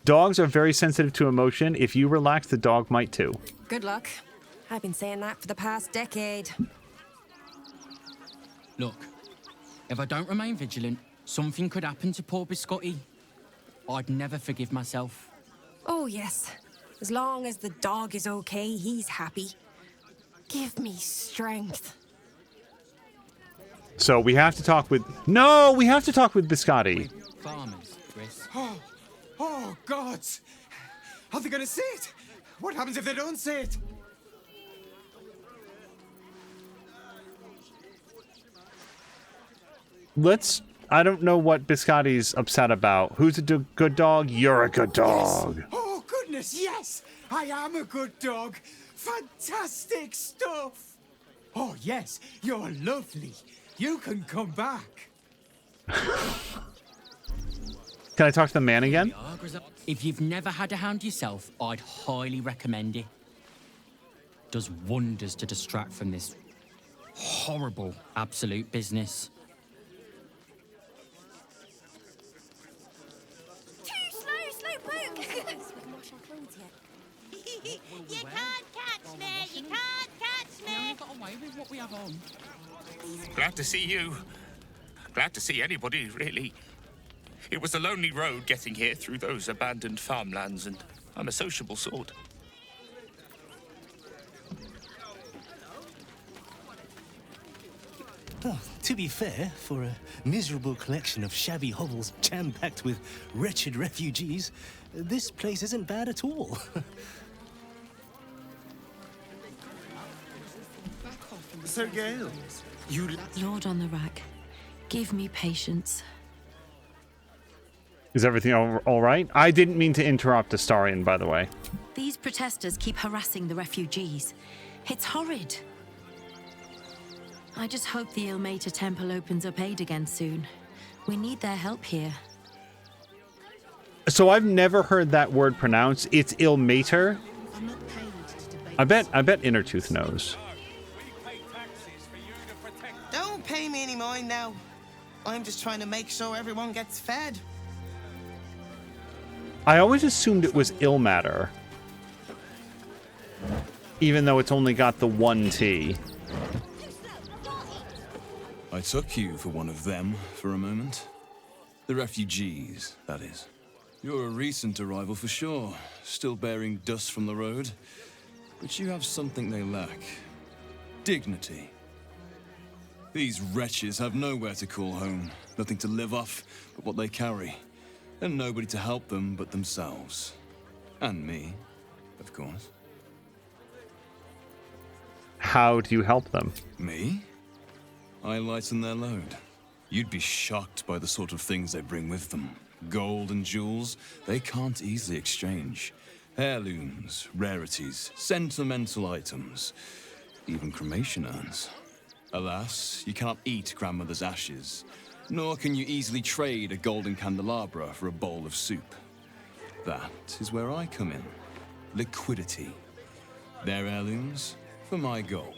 [SPEAKER 6] Dogs are very sensitive to emotion. If you relax, the dog might too.
[SPEAKER 9] Good luck. I've been saying that for the past decade.
[SPEAKER 3] Look, if I don't remain vigilant, something could happen to poor Biscotti. I'd never forgive myself.
[SPEAKER 9] Oh, yes. As long as the dog is okay, he's happy. Give me strength.
[SPEAKER 6] So we have to talk with... No, we have to talk with Biscotti.
[SPEAKER 3] Farmers, Chris.
[SPEAKER 10] Oh, God! Are they gonna see it? What happens if they don't see it?
[SPEAKER 6] I don't know what Biscotti's upset about. Who's a good dog? You're a good dog.
[SPEAKER 10] Yes. Oh, goodness, yes! I am a good dog. Fantastic stuff! Oh, yes, you're lovely. You can come back.
[SPEAKER 6] Can I talk to the man again?
[SPEAKER 3] If you've never had a hound yourself, I'd highly recommend it. Does wonders to distract from this horrible absolute business.
[SPEAKER 14] You can't catch me! You can't catch me!
[SPEAKER 3] We only got away with what we have on.
[SPEAKER 11] Glad to see you. Glad to see anybody, really. It was a lonely road getting here through those abandoned farmlands, and I'm a sociable sort.
[SPEAKER 25] Oh, to be fair, for a miserable collection of shabby hovels jam-packed with wretched refugees, this place isn't bad at all.
[SPEAKER 12] Sir Gale, you...
[SPEAKER 9] Lord on the rack, give me patience.
[SPEAKER 6] Is everything all right? I didn't mean to interrupt Astarion, by the way.
[SPEAKER 9] These protesters keep harassing the refugees. It's horrid. I just hope the Ilmater Temple opens up aid again soon. We need their help here.
[SPEAKER 6] So I've never heard that word pronounced. It's Ilmater. I bet Innertooth knows.
[SPEAKER 26] Don't pay me any mind now. I'm just trying to make sure everyone gets fed.
[SPEAKER 6] I always assumed it was Ilmater, even though it's only got the one T.
[SPEAKER 27] I took you for one of them for a moment.
[SPEAKER 1] The refugees, that is. You're a recent arrival for sure, still bearing dust from the road. But you have something they lack. Dignity. These wretches have nowhere to call home, nothing to live off but what they carry, and nobody to help them but themselves. And me, of course.
[SPEAKER 6] How do you help them?
[SPEAKER 1] Me? I lighten their load. You'd be shocked by the sort of things they bring with them. Gold and jewels, they can't easily exchange. Heirlooms, rarities, sentimental items, even cremation urns. Alas, you cannot eat grandmother's ashes, nor can you easily trade a golden candelabra for a bowl of soup. That is where I come in. Liquidity. Their heirlooms for my gold.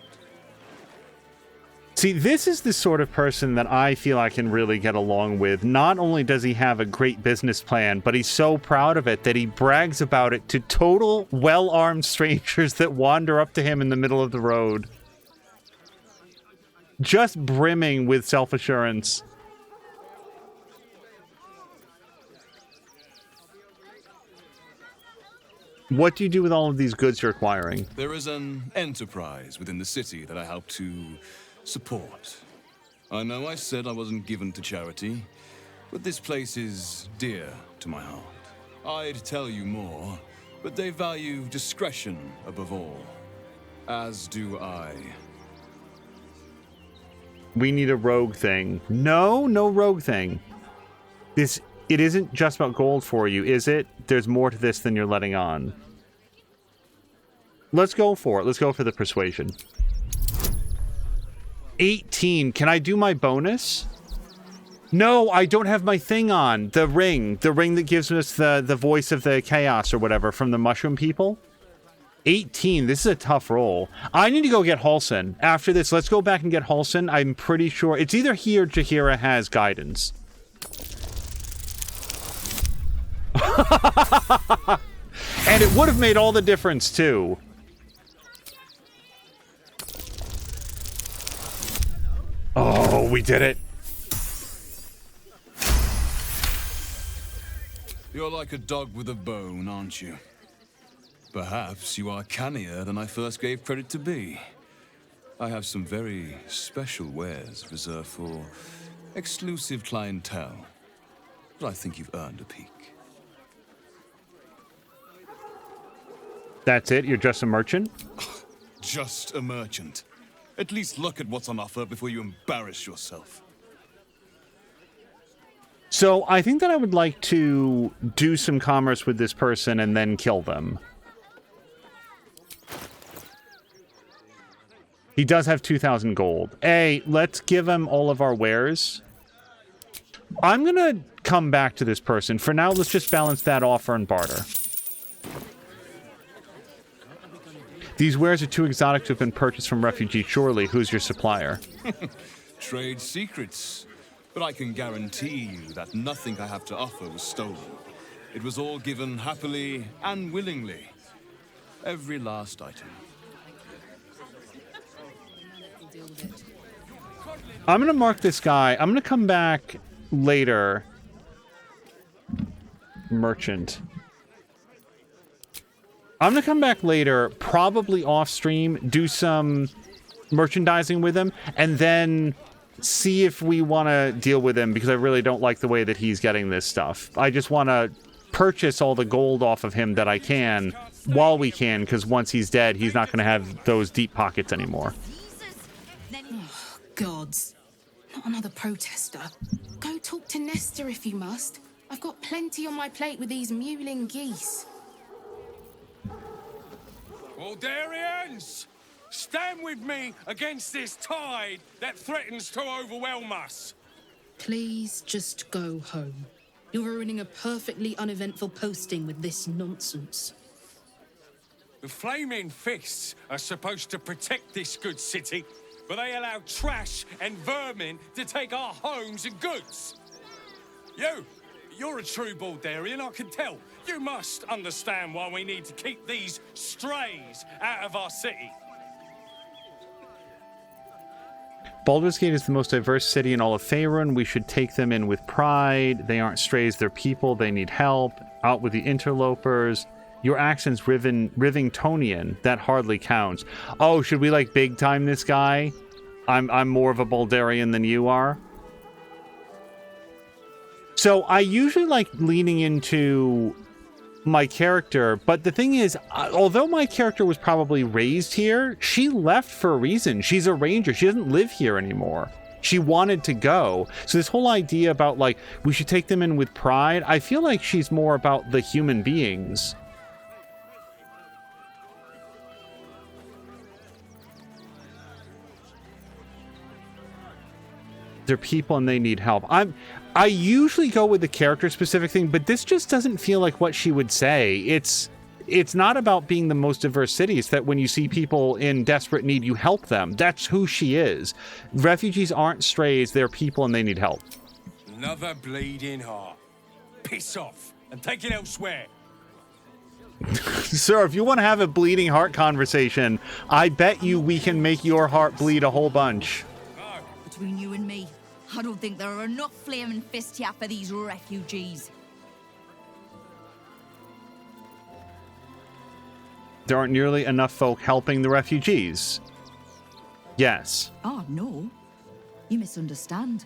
[SPEAKER 6] See, this is the sort of person that I feel I can really get along with. Not only does he have a great business plan, but he's so proud of it that he brags about it to total well-armed strangers that wander up to him in the middle of the road. Just brimming with self-assurance. What do you do with all of these goods you're acquiring?
[SPEAKER 1] There is an enterprise within the city that I help to support. I know I said I wasn't given to charity, but this place is dear to my heart. I'd tell you more, but they value discretion above all. As do I.
[SPEAKER 6] We need a rogue thing. No rogue thing. It isn't just about gold for you, is it? There's more to this than you're letting on. Let's go for it. Let's go for the persuasion. 18. Can I do my bonus? No, I don't have my thing on. The ring that gives us the voice of the chaos or whatever from the mushroom people. 18. This is a tough roll. I need to go get Halsin. After this, let's go back and get Halsin. I'm pretty sure it's either he or Jaheira has guidance. And it would have made all the difference too. Oh, we did it.
[SPEAKER 1] You're like a dog with a bone, aren't you? Perhaps you are cannier than I first gave credit to be. I have some very special wares reserved for exclusive clientele, but I think you've earned a peek.
[SPEAKER 6] That's it? You're just a merchant?
[SPEAKER 1] Just a merchant. At least look at what's on offer before you embarrass yourself.
[SPEAKER 6] So I think that I would like to do some commerce with this person and then kill them. He does have 2,000 gold. Hey, let's give him all of our wares. I'm gonna come back to this person. For now, let's just balance that offer and barter. These wares are too exotic to have been purchased from refugees. Surely, who's your supplier?
[SPEAKER 1] Trade secrets. But I can guarantee you that nothing I have to offer was stolen. It was all given happily and willingly. Every last item.
[SPEAKER 6] I'm gonna mark this guy. I'm gonna come back later. Merchant. I'm gonna come back later, probably off stream, do some merchandising with him, and then see if we want to deal with him, because I really don't like the way that he's getting this stuff. I just want to purchase all the gold off of him that I can, while we can, because once he's dead, he's not going to have those deep pockets anymore.
[SPEAKER 4] Oh, gods. Not another protester. Go talk to Nestor if you must. I've got plenty on my plate with these mewling geese.
[SPEAKER 7] Baldurians! Stand with me against this tide that threatens to overwhelm us.
[SPEAKER 4] Please just go home. You're ruining a perfectly uneventful posting with this nonsense.
[SPEAKER 7] The Flaming Fists are supposed to protect this good city, but they allow trash and vermin to take our homes and goods. You're a true Baldurian, I can tell. You must understand why we need to keep these strays out of our city.
[SPEAKER 6] Baldur's Gate is the most diverse city in all of Faerun. We should take them in with pride. They aren't strays, they're people. They need help. Out with the interlopers. Your accent's Rivingtonian. That hardly counts. Oh, should we like big time this guy? I'm more of a Baldurian than you are. So I usually like leaning into my character, but the thing is, although my character was probably raised here, she left for a reason. She's a ranger. She doesn't live here anymore. She wanted to go. So this whole idea about like we should take them in with pride, I feel like she's more about the human beings. They're people and they need help. I usually go with the character specific thing, but this just doesn't feel like what she would say. It's not about being the most diverse city. It's that when you see people in desperate need, you help them. That's who she is. Refugees aren't strays. They're people and they need help.
[SPEAKER 7] Another bleeding heart. Piss off and take it elsewhere.
[SPEAKER 6] Sir, if you want to have a bleeding heart conversation, I bet you we can make your heart bleed a whole bunch.
[SPEAKER 8] Between you and me, I don't think there are enough flaming fists here for these refugees.
[SPEAKER 6] There aren't nearly enough folk helping the refugees. Yes.
[SPEAKER 8] Oh, no. You misunderstand.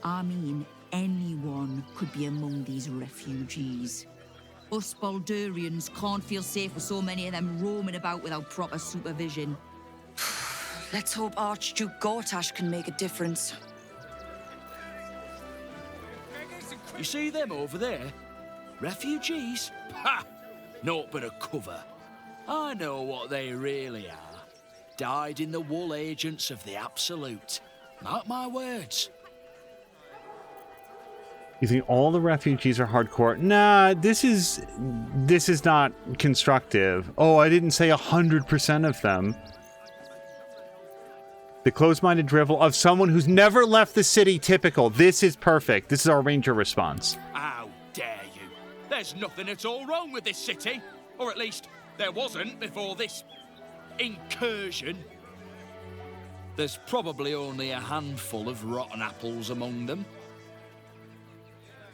[SPEAKER 8] I mean, anyone could be among these refugees. Us Baldurians can't feel safe with so many of them roaming about without proper supervision.
[SPEAKER 13] Let's hope Archduke Gortash can make a difference.
[SPEAKER 15] You see them over there? Refugees? Ha! Naught but a cover. I know what they really are. Dyed-in-the-wool agents of the Absolute. Mark my words.
[SPEAKER 6] You think all the refugees are hardcore? Nah, this is not constructive. Oh, I didn't say 100% of them. The closed-minded drivel of someone who's never left the city, typical. This is perfect. This is our ranger response.
[SPEAKER 15] How dare you? There's nothing at all wrong with this city. Or at least, there wasn't before this incursion. There's probably only a handful of rotten apples among them.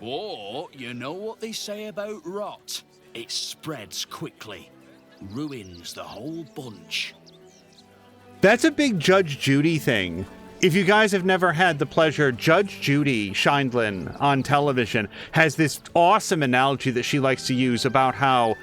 [SPEAKER 15] Or, you know what they say about rot? It spreads quickly. Ruins the whole bunch.
[SPEAKER 6] That's a big Judge Judy thing. If you guys have never had the pleasure, Judge Judy Scheindlin on television has this awesome analogy that she likes to use about how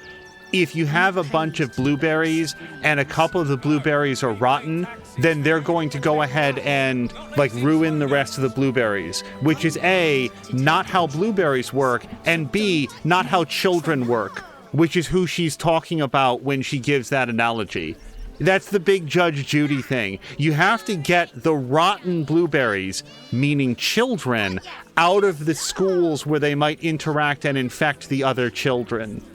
[SPEAKER 6] if you have a bunch of blueberries and a couple of the blueberries are rotten, then they're going to go ahead and like ruin the rest of the blueberries, which is A, not how blueberries work, and B, not how children work, which is who she's talking about when she gives that analogy. That's the big Judge Judy thing. You have to get the rotten blueberries, meaning children, out of the schools where they might interact and infect the other children.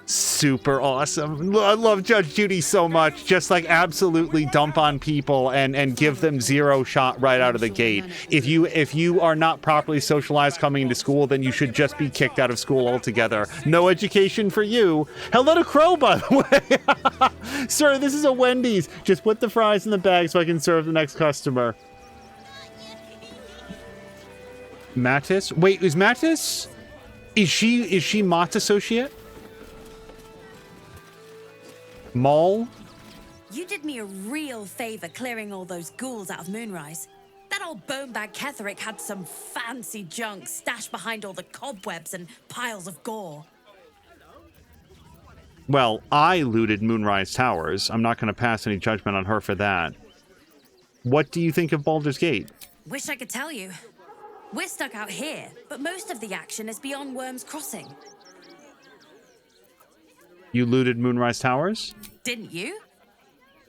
[SPEAKER 6] Super awesome. I love Judge Judy so much. Just like absolutely dump on people and give them zero shot right out of the gate. If you are not properly socialized coming into school, then you should just be kicked out of school altogether. No education for you. Hello to Crow, by the way. Sir, this is a Wendy's. Just put the fries in the bag so I can serve the next customer. Mattis? Wait, is Mattis? Is she Mott's associate? Maul?
[SPEAKER 17] You did me a real favor clearing all those ghouls out of Moonrise. That old bonebag Ketherick had some fancy junk stashed behind all the cobwebs and piles of gore.
[SPEAKER 6] Well, I looted Moonrise Towers. I'm not going to pass any judgment on her for that. What do you think of Baldur's Gate?
[SPEAKER 17] Wish I could tell you. We're stuck out here, but most of the action is beyond Worm's Crossing.
[SPEAKER 6] You looted Moonrise Towers?
[SPEAKER 17] Didn't you?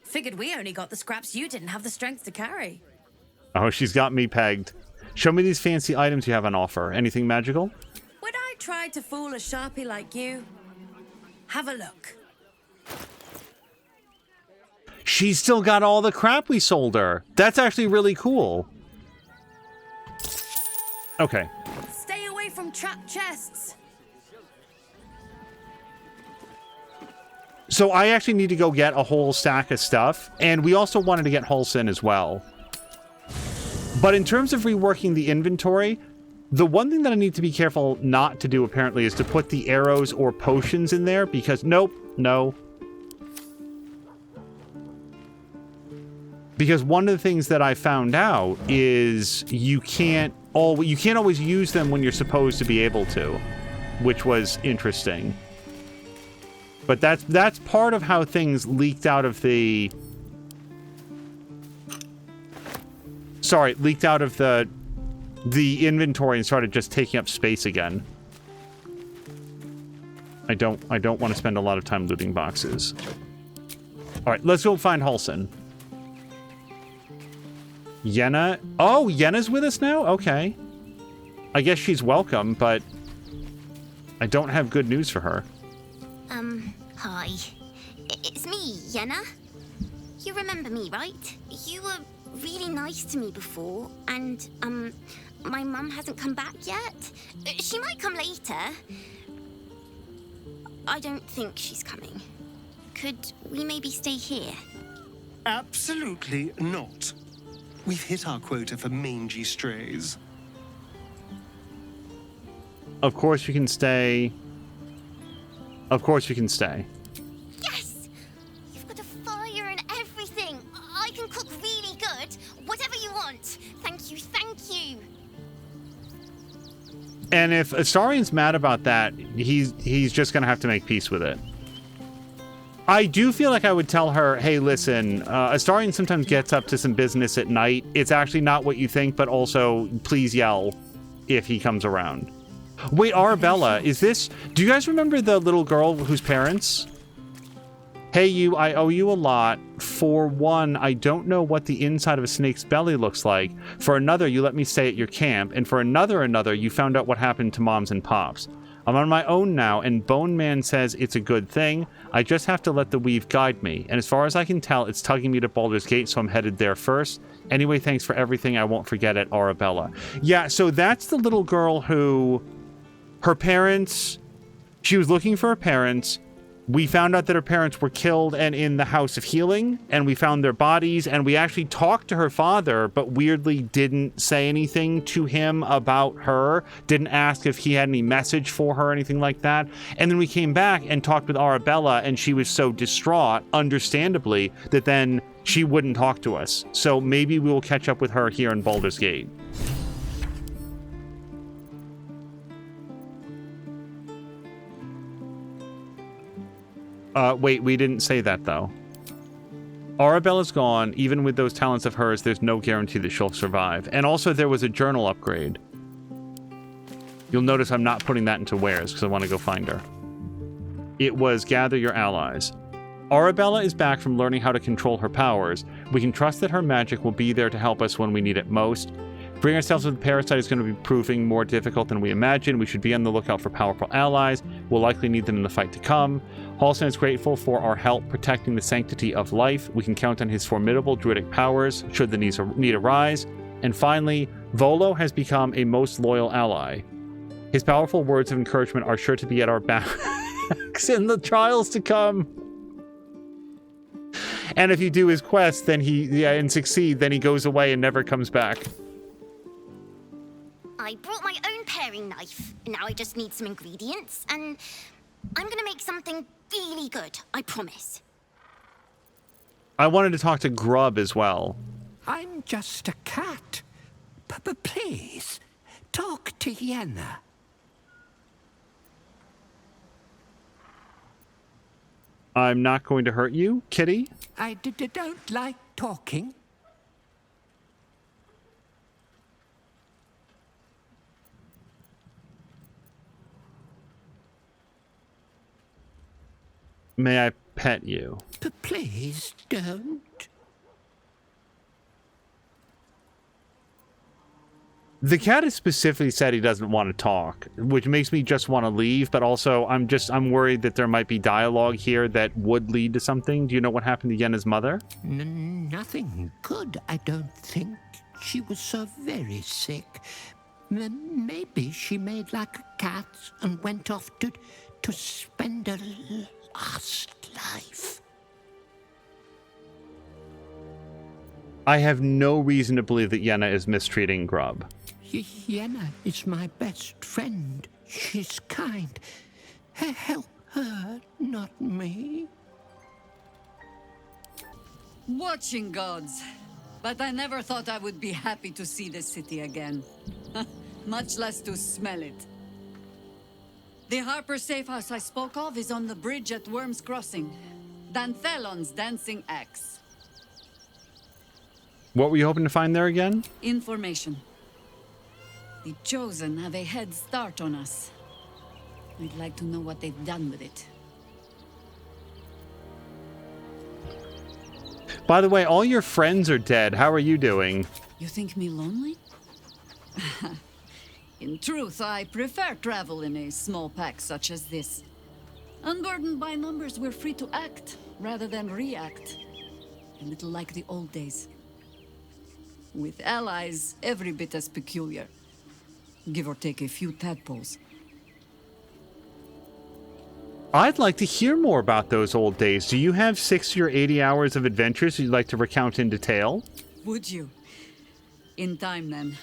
[SPEAKER 17] Figured we only got the scraps you didn't have the strength to carry.
[SPEAKER 6] Oh, she's got me pegged. Show me these fancy items you have on offer. Anything magical?
[SPEAKER 17] Would I try to fool a sharpie like you? Have a look.
[SPEAKER 6] She's still got all the crap we sold her. That's actually really cool. Okay.
[SPEAKER 17] Stay away from trapped chests.
[SPEAKER 6] So I actually need to go get a whole stack of stuff, and we also wanted to get Halsin as well. But in terms of reworking the inventory, the one thing that I need to be careful not to do, apparently, is to put the arrows or potions in there, because nope, no. Because one of the things that I found out is you can't always use them when you're supposed to be able to, which was interesting. But that's part of how things leaked out of the... Sorry, leaked out of the inventory and started just taking up space again. I don't want to spend a lot of time looting boxes. All right, let's go find Halsin. Yenna. Oh, Yenna's with us now? Okay. I guess she's welcome, but I don't have good news for her.
[SPEAKER 14] Hi. It's me, Yenna. You remember me, right? You were really nice to me before, and, my mum hasn't come back yet. She might come later. I don't think she's coming. Could we maybe stay here?
[SPEAKER 12] Absolutely not. We've hit our quota for mangy strays.
[SPEAKER 6] Of course you can stay. Of course you can stay.
[SPEAKER 14] Yes! You've got a fire and everything. I can cook really good. Whatever you want. Thank you, thank you.
[SPEAKER 6] And if Astarian's mad about that, he's just gonna have to make peace with it. I do feel like I would tell her, hey, listen, Astarian sometimes gets up to some business at night. It's actually not what you think, but also please yell if he comes around. Wait, Arabella, is this... Do you guys remember the little girl whose parents... Hey, you, I owe you a lot. For one, I don't know what the inside of a snake's belly looks like. For another, you let me stay at your camp. And for another, you found out what happened to moms and pops. I'm on my own now, and Bone Man says it's a good thing. I just have to let the weave guide me. And as far as I can tell, it's tugging me to Baldur's Gate, so I'm headed there first. Anyway, thanks for everything. I won't forget it, Arabella. Yeah, so that's the little girl who... Her parents... She was looking for her parents. We found out that her parents were killed and in the House of Healing, and we found their bodies, and we actually talked to her father, but weirdly didn't say anything to him about her, didn't ask if he had any message for her or anything like that. And then we came back and talked with Arabella, and she was so distraught, understandably, that then she wouldn't talk to us. So maybe we will catch up with her here in Baldur's Gate. Wait, we didn't say that, though. Arabella's gone. Even with those talents of hers, there's no guarantee that she'll survive. And also, there was a journal upgrade. You'll notice I'm not putting that into wares, because I want to go find her. It was gather your allies. Arabella is back from learning how to control her powers. We can trust that her magic will be there to help us when we need it most. Freeing ourselves of the parasite is going to be proving more difficult than we imagined. We should be on the lookout for powerful allies. We'll likely need them in the fight to come. Halsin is grateful for our help protecting the sanctity of life. We can count on his formidable druidic powers should the need arise. And finally, Volo has become a most loyal ally. His powerful words of encouragement are sure to be at our backs in the trials to come. And if you do his quest, then and succeed, then he goes away and never comes back.
[SPEAKER 14] I brought my own paring knife. Now I just need some ingredients, and I'm gonna make something really good, I promise.
[SPEAKER 6] I wanted to talk to Grub as well.
[SPEAKER 2] I'm just a cat. But please, talk to Yenna.
[SPEAKER 6] I'm not going to hurt you, kitty.
[SPEAKER 2] I don't like talking.
[SPEAKER 6] May I pet you?
[SPEAKER 2] Please don't.
[SPEAKER 6] The cat has specifically said he doesn't want to talk, which makes me just want to leave, but also I'm worried that there might be dialogue here that would lead to something. Do you know what happened to Yenna's mother?
[SPEAKER 2] Nothing good, I don't think. She was so very sick. Maybe she made like a cat and went off to spend her last life.
[SPEAKER 6] I have no reason to believe that Yenna is mistreating Grub.
[SPEAKER 2] Yenna is my best friend. She's kind. Help her, not me.
[SPEAKER 16] Watching gods. But I never thought I would be happy to see this city again. Much less to smell it. The Harper safe house I spoke of is on the bridge at Worm's Crossing. Danthelon's dancing axe.
[SPEAKER 6] What were you hoping to find there again?
[SPEAKER 16] Information. The Chosen have a head start on us. I'd like to know what they've done with it.
[SPEAKER 6] By the way, all your friends are dead. How are you doing?
[SPEAKER 16] You think me lonely? In truth, I prefer travel in a small pack such as this. Unburdened by numbers, we're free to act rather than react. A little like the old days. With allies, every bit as peculiar. Give or take a few tadpoles.
[SPEAKER 6] I'd like to hear more about those old days. Do you have 60 or 80 hours of adventures you'd like to recount in detail?
[SPEAKER 16] Would you? In time, then.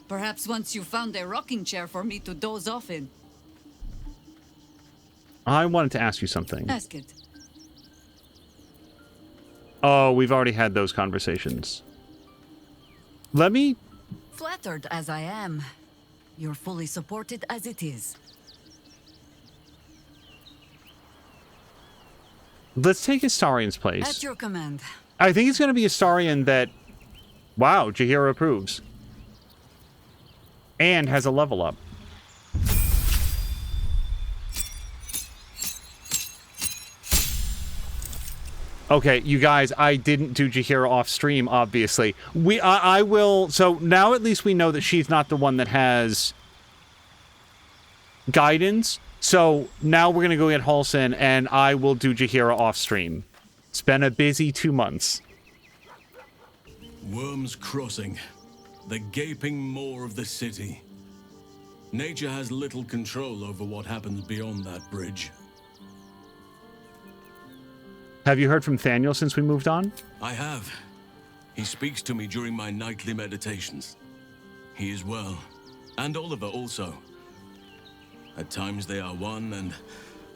[SPEAKER 16] Perhaps once you found a rocking chair for me to doze off in.
[SPEAKER 6] I wanted to ask you something.
[SPEAKER 16] Ask it.
[SPEAKER 6] Oh, we've already had those conversations. Let me...
[SPEAKER 16] Flattered as I am, you're fully supported as it is.
[SPEAKER 6] Let's take Astarian's place.
[SPEAKER 16] At your command.
[SPEAKER 6] I think it's going to be Astarian that... Wow, Jaheira approves. And has a level up. Okay, you guys, I didn't do Jaheira off stream, obviously. I will... So now at least we know that she's not the one that has guidance. So now we're going to go get Halsin, and I will do Jaheira off stream. It's been a busy 2 months.
[SPEAKER 18] Worm's Crossing. The gaping maw of the city. Nature has little control over what happens beyond that bridge.
[SPEAKER 6] Have you heard from Thaniel since we moved on?
[SPEAKER 18] I have. He speaks to me during my nightly meditations. He is well. And Oliver also. At times they are one, and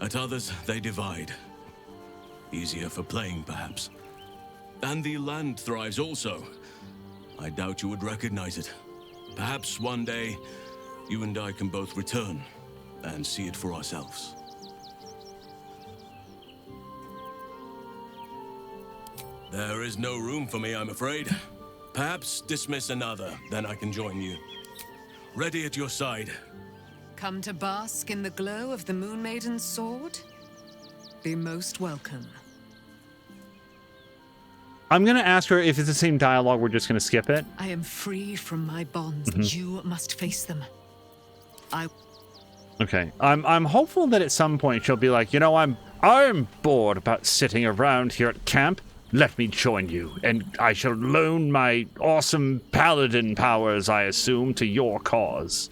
[SPEAKER 18] at others they divide. Easier for playing, perhaps. And the land thrives also. I doubt you would recognize it. Perhaps one day, you and I can both return and see it for ourselves. There is no room for me, I'm afraid. Perhaps dismiss another, then I can join you. Ready at your side.
[SPEAKER 19] Come to bask in the glow of the Moon Maiden's sword? Be most welcome.
[SPEAKER 6] I'm going to ask her if it's the same dialogue, we're just going to skip it.
[SPEAKER 19] I am free from my bonds. You must face them.
[SPEAKER 6] Okay. I'm hopeful that at some point she'll be like, you know, I'm bored about sitting around here at camp. Let me join you, and I shall loan my awesome paladin powers, I assume, to your cause.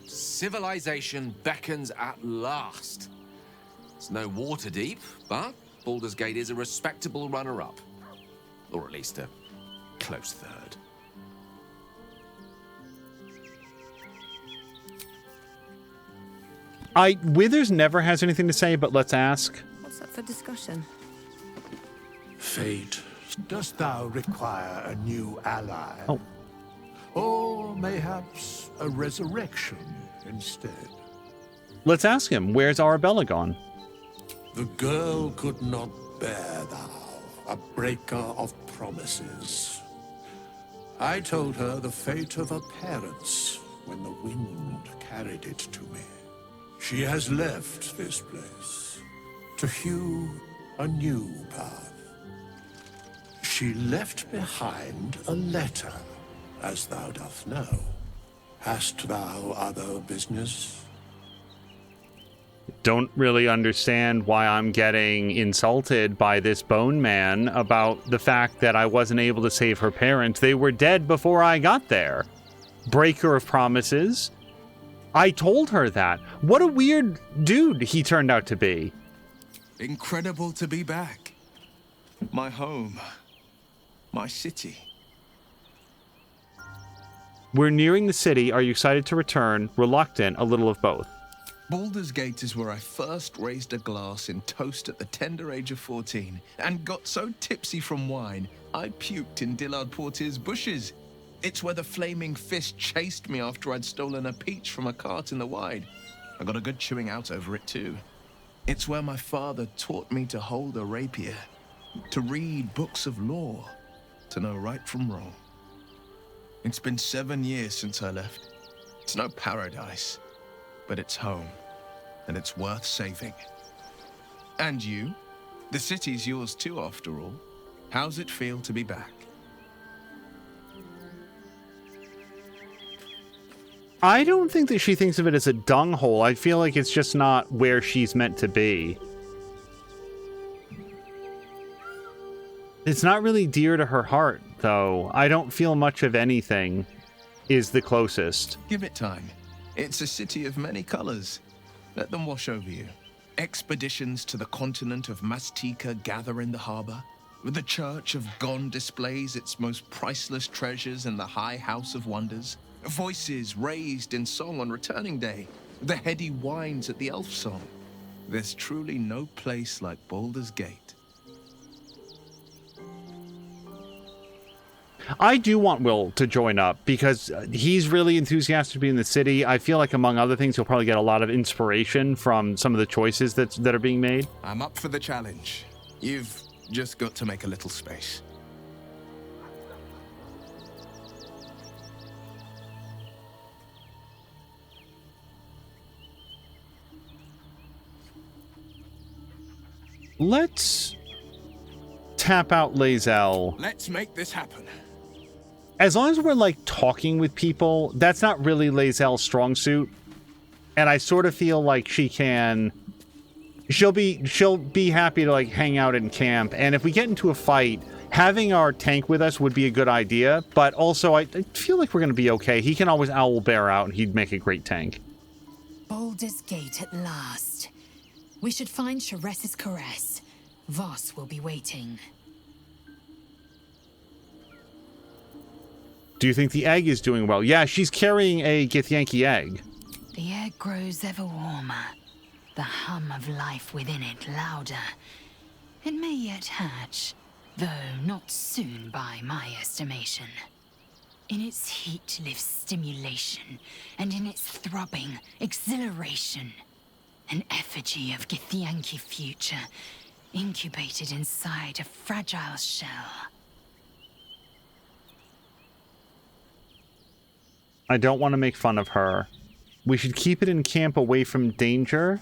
[SPEAKER 21] Civilization beckons at last. It's no Waterdeep, but Baldur's Gate is a respectable runner-up. Or at least a close third.
[SPEAKER 6] Withers never has anything to say, but let's ask.
[SPEAKER 9] What's up for discussion?
[SPEAKER 23] Fate, dost thou require a new ally?
[SPEAKER 6] Oh.
[SPEAKER 23] Or mayhaps a resurrection instead?
[SPEAKER 6] Let's ask him. Where's Arabella gone?
[SPEAKER 23] The girl could not bear thou, a breaker of promises. I told her the fate of her parents when the wind carried it to me. She has left this place to hew a new path. She left behind a letter, as thou doth know. Hast thou other business?
[SPEAKER 6] Don't really understand why I'm getting insulted by this bone man about the fact that I wasn't able to save her parents. They were dead before I got there. Breaker of promises. I told her that. What a weird dude he turned out to be.
[SPEAKER 3] Incredible to be back. My home. My city.
[SPEAKER 6] We're nearing the city. Are you excited to return? Reluctant? A little of both.
[SPEAKER 3] Baldur's Gate is where I first raised a glass in toast at the tender age of 14 and got so tipsy from wine, I puked in Dillard Portier's bushes. It's where the flaming fist chased me after I'd stolen a peach from a cart in the Wide. I got a good chewing out over it too. It's where my father taught me to hold a rapier, to read books of law, to know right from wrong. It's been 7 years since I left. It's no paradise, but it's home, and it's worth saving. And you? The city's yours too, after all. How's it feel to be back?
[SPEAKER 6] I don't think that she thinks of it as a dung hole. I feel like it's just not where she's meant to be. It's not really dear to her heart, though. I don't feel much of anything is the closest.
[SPEAKER 3] Give it time. It's a city of many colors. Let them wash over you. Expeditions to the continent of Mastika gather in the harbor. The Church of Gon displays its most priceless treasures in the High House of Wonders. Voices raised in song on returning day. The heady wines at the elf song. There's truly no place like Baldur's Gate.
[SPEAKER 6] I do want Will to join up because he's really enthusiastic to be in the city. I feel like, among other things, he'll probably get a lot of inspiration from some of the choices that are being made.
[SPEAKER 3] I'm up for the challenge. You've just got to make a little space.
[SPEAKER 6] Let's tap out Lae'zel.
[SPEAKER 3] Let's make this happen.
[SPEAKER 6] As long as we're, like, talking with people, that's not really Lae'zel's strong suit. And I sort of feel like she'll be happy to, like, hang out in camp. And if we get into a fight, having our tank with us would be a good idea. But also, I feel like we're going to be okay. He can always owl bear out, and he'd make a great tank.
[SPEAKER 4] Baldur's Gate at last. We should find Sharess's caress. Voss will be waiting.
[SPEAKER 6] Do you think the egg is doing well? Yeah, she's carrying a Githyanki egg.
[SPEAKER 4] The egg grows ever warmer, the hum of life within it louder. It may yet hatch, though not soon by my estimation. In its heat lives stimulation, and in its throbbing, exhilaration. An effigy of Githyanki future, incubated inside a fragile shell.
[SPEAKER 6] I don't want to make fun of her. We should keep it in camp away from danger.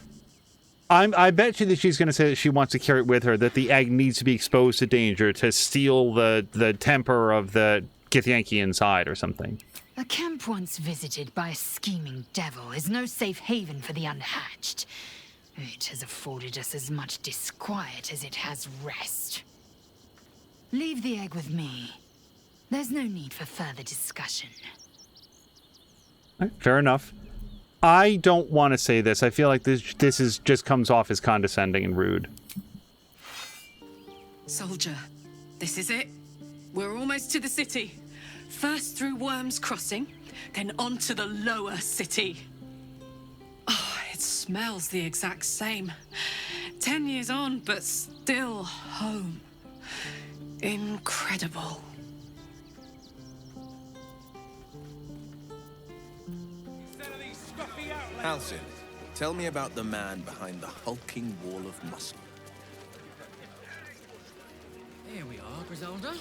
[SPEAKER 6] I bet you that she's going to say that she wants to carry it with her, that the egg needs to be exposed to danger to steal the temper of the Githyanki inside or something.
[SPEAKER 4] A camp once visited by a scheming devil is no safe haven for the unhatched. It has afforded us as much disquiet as it has rest. Leave the egg with me. There's no need for further discussion.
[SPEAKER 6] Fair enough. I don't want to say this. I feel like this is just comes off as condescending and rude.
[SPEAKER 5] Soldier, this is it. We're almost to the city. First through Worm's Crossing, then on to the lower city. Oh, it smells the exact same. 10 years on, but still home. Incredible.
[SPEAKER 3] Halsin, tell me about the man behind the hulking wall of muscle.
[SPEAKER 10] Here we are, Griselda.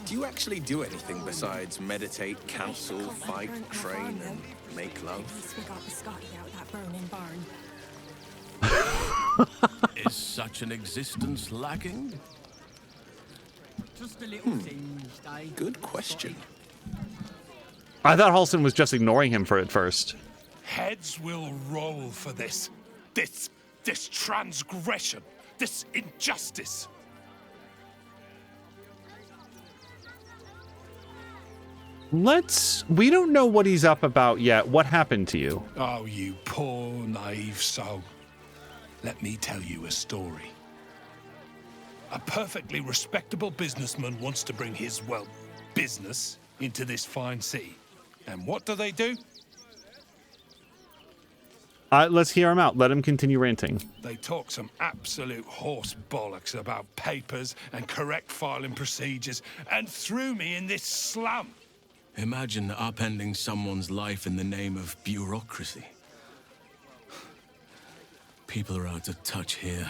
[SPEAKER 3] Do you actually do anything besides meditate, counsel, fight, train, and make love?
[SPEAKER 18] Is such an existence lacking?
[SPEAKER 10] Just a little singed, eh?
[SPEAKER 3] Good question.
[SPEAKER 6] I thought Halsin was just ignoring him at first.
[SPEAKER 7] Heads will roll for this. This transgression. This injustice.
[SPEAKER 6] We don't know what he's up about yet. What happened to you?
[SPEAKER 7] Oh, you poor, naive soul.
[SPEAKER 23] Let me tell you a story. A perfectly respectable businessman wants to bring his, well, business into this fine city. And what do?
[SPEAKER 6] Let's hear him out. Let him continue ranting.
[SPEAKER 23] They talk some absolute horse bollocks about papers and correct filing procedures and threw me in this slum.
[SPEAKER 18] Imagine upending someone's life in the name of bureaucracy. People are out of touch here.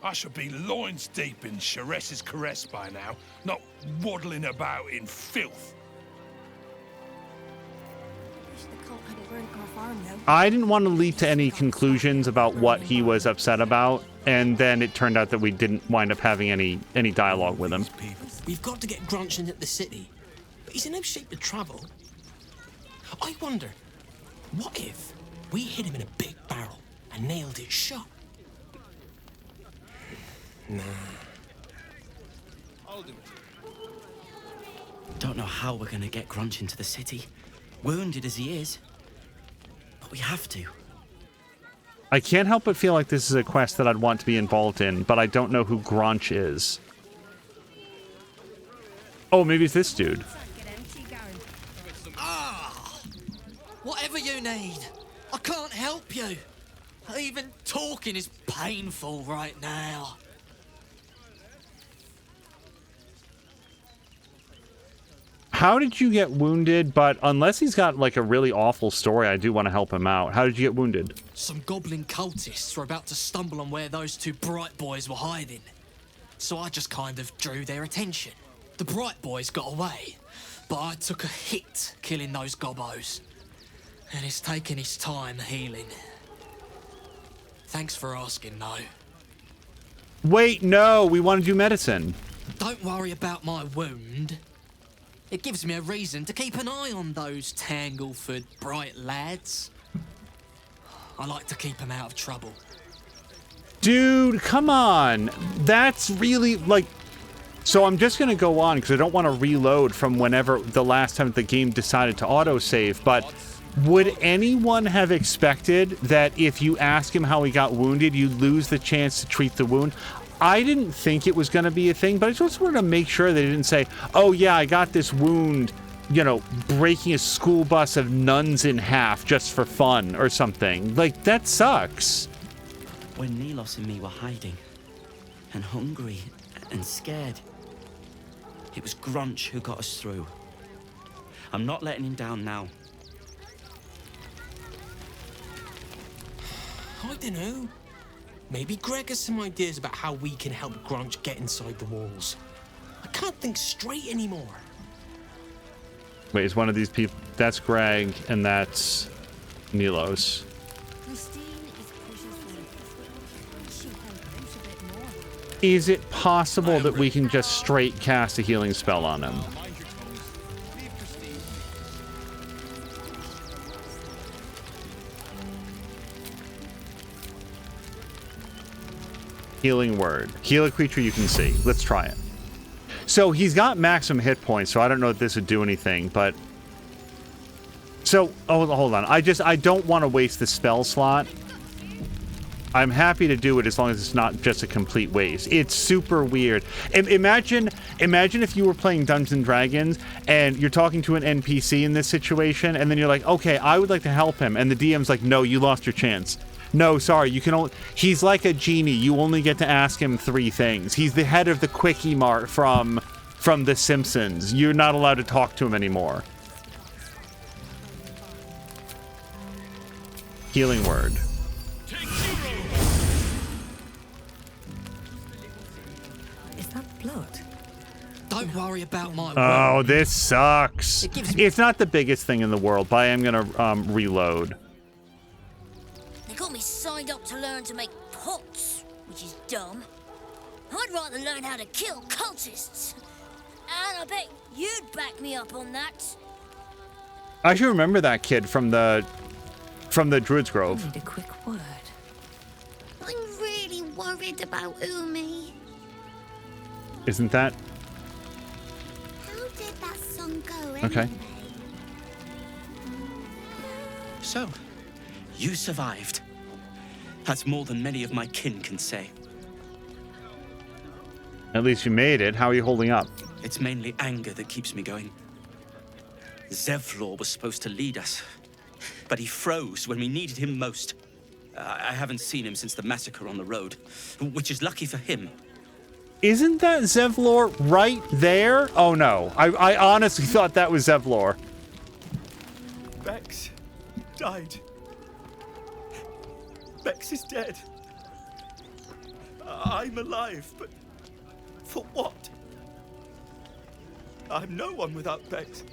[SPEAKER 23] I should be loins deep in Chares's caress by now, not waddling about in filth.
[SPEAKER 6] I didn't want to leap to any conclusions about what he was upset about, and then it turned out that we didn't wind up having any dialogue with him.
[SPEAKER 11] We've got to get Grunch into the city, but he's in no shape to travel. I wonder, what if we hit him in a big barrel and nailed it shut? Nah.
[SPEAKER 20] I'll do it. Don't know how we're gonna get Grunch into the city, wounded as he is. But we have to.
[SPEAKER 6] I can't help but feel like this is a quest that I'd want to be involved in, but I don't know who Grunch is. Oh, maybe it's this dude.
[SPEAKER 11] Whatever you need, I can't help you. Even talking is painful right now.
[SPEAKER 6] How did you get wounded? But unless he's got like a really awful story, I do want to help him out. How did you get wounded?
[SPEAKER 11] Some goblin cultists were about to stumble on where those two bright boys were hiding. So I just kind of drew their attention. The bright boys got away, but I took a hit killing those gobos. And it's taken his time healing. Thanks for asking, though.
[SPEAKER 6] Wait, no, we want to do medicine.
[SPEAKER 11] Don't worry about my wound. It gives me a reason to keep an eye on those Tangleford bright lads. I like to keep them out of trouble.
[SPEAKER 6] Dude, come on. That's really, like... So I'm just going to go on, because I don't want to reload from whenever the last time the game decided to autosave, but... Would anyone have expected that if you ask him how he got wounded, you lose the chance to treat the wound? I didn't think it was going to be a thing, but I just wanted to make sure they didn't say, oh yeah, I got this wound, you know, breaking a school bus of nuns in half just for fun or something. Like, that sucks.
[SPEAKER 20] When Nilos and me were hiding, and hungry and scared, it was Grunch who got us through. I'm not letting him down now.
[SPEAKER 11] I don't know. Maybe Greg has some ideas about how we can help Grunch get inside the walls. I can't think straight anymore.
[SPEAKER 6] Wait, is one of these people... That's Greg, and that's Nilos. Is it possible that we can just straight cast a healing spell on him? Healing word. Heal a creature you can see. Let's try it. So he's got maximum hit points, so I don't know if this would do anything, but... So, oh, hold on. I don't want to waste the spell slot. I'm happy to do it as long as it's not just a complete waste. It's super weird. Imagine if you were playing Dungeons & Dragons and you're talking to an NPC in this situation, and then you're like, okay, I would like to help him, and the DM's like, no, you lost your chance. No, sorry, you can only... He's like a genie. You only get to ask him 3 things. He's the head of the Quickie Mart from The Simpsons. You're not allowed to talk to him anymore. Healing word.
[SPEAKER 11] Is that blood? Don't worry about my...
[SPEAKER 6] Oh, this sucks. It's not the biggest thing in the world, but I am going to reload.
[SPEAKER 14] They got me signed up to learn to make pots, which is dumb. I'd rather learn how to kill cultists. And I bet you'd back me up on that.
[SPEAKER 6] I should remember that kid from the Druid's Grove.
[SPEAKER 14] I need a quick word. I'm really worried about Umi.
[SPEAKER 6] Isn't that?
[SPEAKER 14] How did that song go anyway?
[SPEAKER 6] Okay.
[SPEAKER 20] So, you survived. That's more than many of my kin can say.
[SPEAKER 6] At least you made it. How are you holding up?
[SPEAKER 20] It's mainly anger that keeps me going. Zevlor was supposed to lead us, but he froze when we needed him most. I haven't seen him since the massacre on the road, which is lucky for him.
[SPEAKER 6] Isn't that Zevlor right there? Oh no, I honestly thought that was Zevlor.
[SPEAKER 1] Bex died. Bex is dead. I'm alive, but for what? I'm no one without Bex.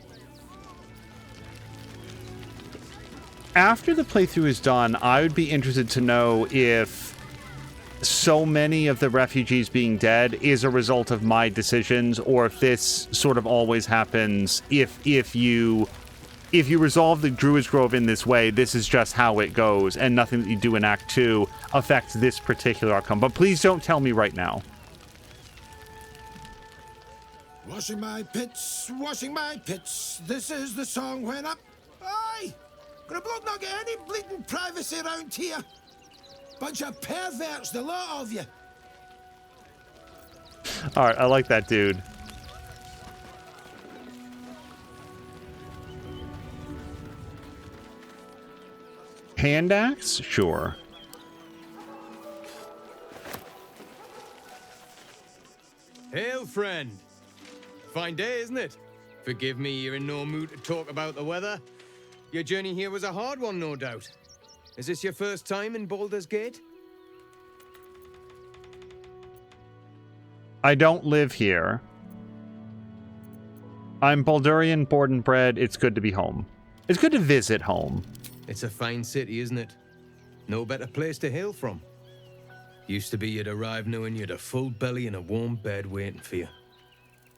[SPEAKER 6] After the playthrough is done, I would be interested to know if so many of the refugees being dead is a result of my decisions, or if this sort of always happens. If you resolve the Druid's Grove in this way, this is just how it goes, and nothing that you do in Act 2 affects this particular outcome. But please don't tell me right now.
[SPEAKER 8] Washing my pits, this is the song when I'm... Aye! Gonna bloke not get any bleeding privacy around here. Bunch of perverts, the lot of you.
[SPEAKER 6] Alright, I like that dude. Hand axe? Sure.
[SPEAKER 22] Hail, friend. Fine day, isn't it? Forgive me, you're in no mood to talk about the weather. Your journey here was a hard one, no doubt. Is this your first time in Baldur's Gate?
[SPEAKER 6] I don't live here. I'm Baldurian, born and bred. It's good to be home. It's good to visit home.
[SPEAKER 22] It's a fine city, isn't it? No better place to hail from. Used to be you'd arrive knowing you'd a full belly and a warm bed waiting for you.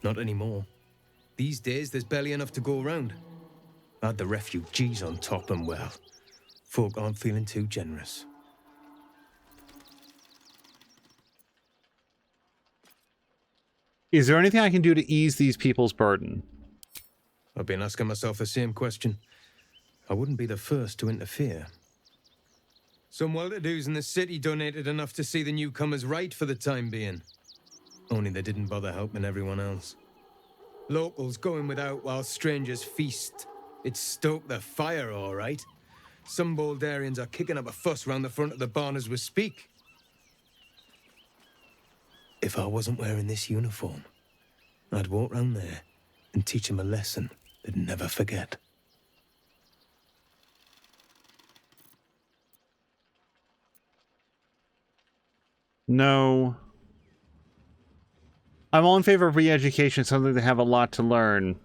[SPEAKER 22] Not anymore. These days, there's barely enough to go around. Add the refugees on top and, well, folk aren't feeling too generous.
[SPEAKER 6] Is there anything I can do to ease these people's burden?
[SPEAKER 22] I've been asking myself the same question. I wouldn't be the first to interfere. Some well-to-dos in the city donated enough to see the newcomers right for the time being. Only they didn't bother helping everyone else. Locals going without while strangers feast. It stoked the fire, all right. Some Baldurians are kicking up a fuss round the front of the barn as we speak. If I wasn't wearing this uniform, I'd walk round there and teach them a lesson they'd never forget.
[SPEAKER 6] No. I'm all in favor of re-education, something they have a lot to learn.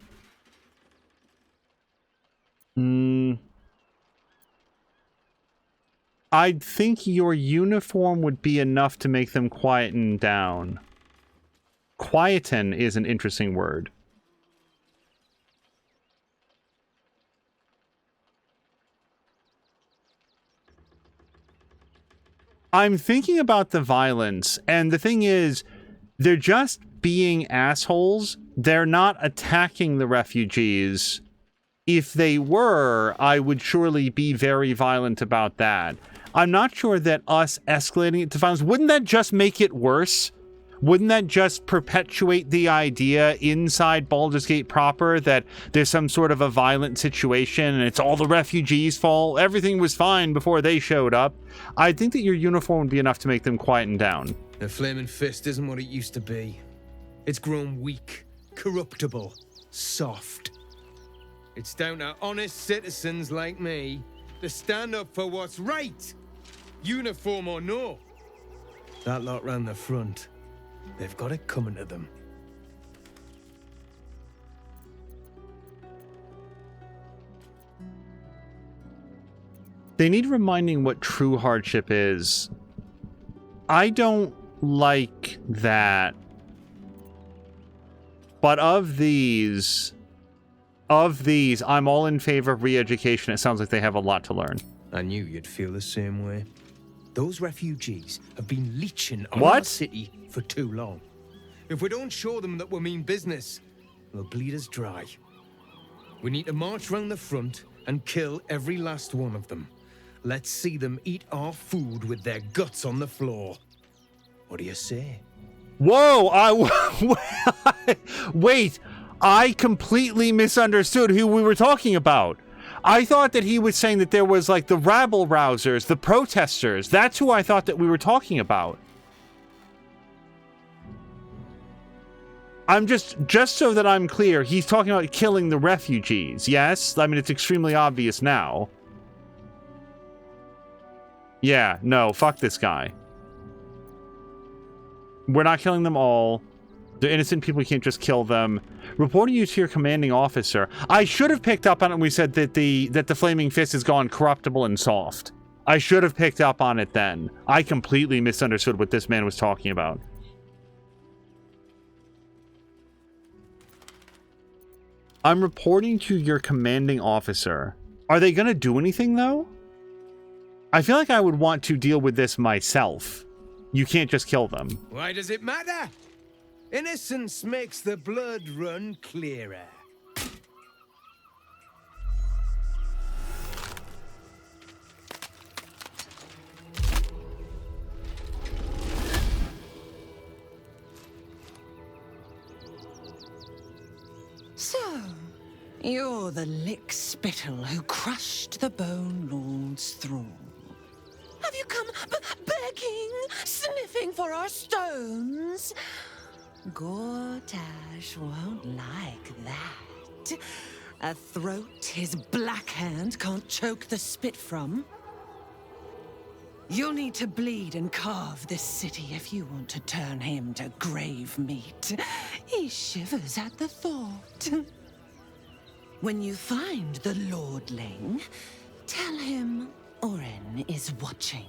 [SPEAKER 6] I'd think your uniform would be enough to make them quieten down. Quieten is an interesting word. I'm thinking about the violence, and the thing is, they're just being assholes. They're not attacking the refugees. If they were, I would surely be very violent about that. I'm not sure that us escalating it to violence, wouldn't that just make it worse? Wouldn't that just perpetuate the idea inside Baldur's Gate proper that there's some sort of a violent situation and it's all the refugees' fault? Everything was fine before they showed up. I think that your uniform would be enough to make them quieten down.
[SPEAKER 22] The Flaming Fist isn't what it used to be. It's grown weak, corruptible, soft. It's down to honest citizens like me to stand up for what's right, uniform or no. That lot round the front, they've got it coming to them.
[SPEAKER 6] They need reminding what true hardship is. I don't like that. But of these, I'm all in favor of re-education. It sounds like they have a lot to learn.
[SPEAKER 22] I knew you'd feel the same way. Those refugees have been leeching on
[SPEAKER 6] What?
[SPEAKER 22] our city for too long. If we don't show them that we mean business, they'll bleed us dry. We need to march round the front and kill every last one of them. Let's see them eat our food with their guts on the floor. What do you say?
[SPEAKER 6] Whoa! Wait! I completely misunderstood who we were talking about. I thought that he was saying that there was like the rabble-rousers, the protesters. That's who I thought that we were talking about. I'm just so that I'm clear, he's talking about killing the refugees, yes? I mean, it's extremely obvious now. Yeah, no, fuck this guy. We're not killing them all. They're innocent people, you can't just kill them. Reporting you to your commanding officer. I should have picked up on it when we said that the Flaming Fist has gone corruptible and soft. I should have picked up on it then. I completely misunderstood what this man was talking about. I'm reporting to your commanding officer. Are they gonna do anything, though? I feel like I would want to deal with this myself. You can't just kill them.
[SPEAKER 22] Why does it matter? Innocence makes the blood run clearer.
[SPEAKER 13] So, you're the lick-spittle who crushed the Bone Lord's thrall. Have you come begging, sniffing for our stones? Gortash won't like that. A throat his black hand can't choke the spit from. You'll need to bleed and carve this city if you want to turn him to grave meat. He shivers at the thought. When you find the Lordling, tell him Oren is watching.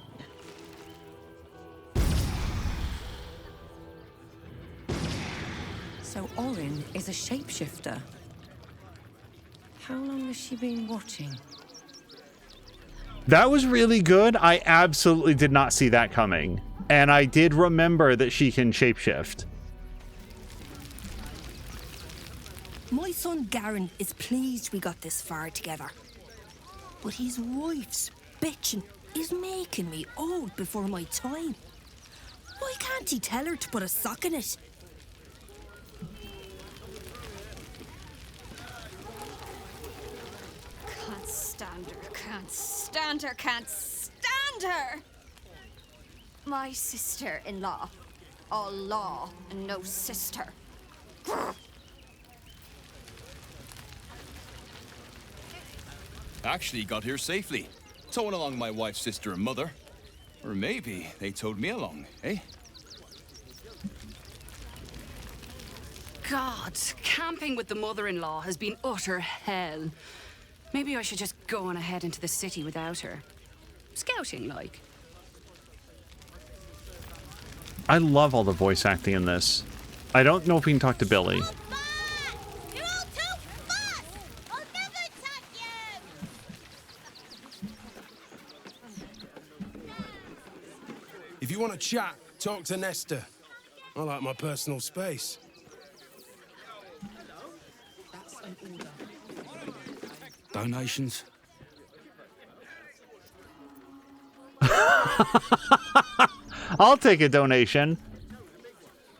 [SPEAKER 9] So Oren is a shapeshifter. How long has she been watching?
[SPEAKER 6] That was really good. I absolutely did not see that coming. And I did remember that she can shapeshift.
[SPEAKER 15] My son Garen is pleased we got this far together. But his wife's bitching is making me old before my time. Why can't he tell her to put a sock in it?
[SPEAKER 17] Can't stand her, can't stand her, can't stand her! My sister-in-law. All law and no sister.
[SPEAKER 24] Actually got here safely. Towing along my wife's sister and mother. Or maybe they towed me along, eh?
[SPEAKER 5] God, camping with the mother-in-law has been utter hell. Maybe I should just go on ahead into the city without her. Scouting, like.
[SPEAKER 6] I love all the voice acting in this. I don't know if we can talk to Billy.
[SPEAKER 25] If you want to chat, talk to Nesta. I like my personal space.
[SPEAKER 24] Donations?
[SPEAKER 6] I'll take a donation.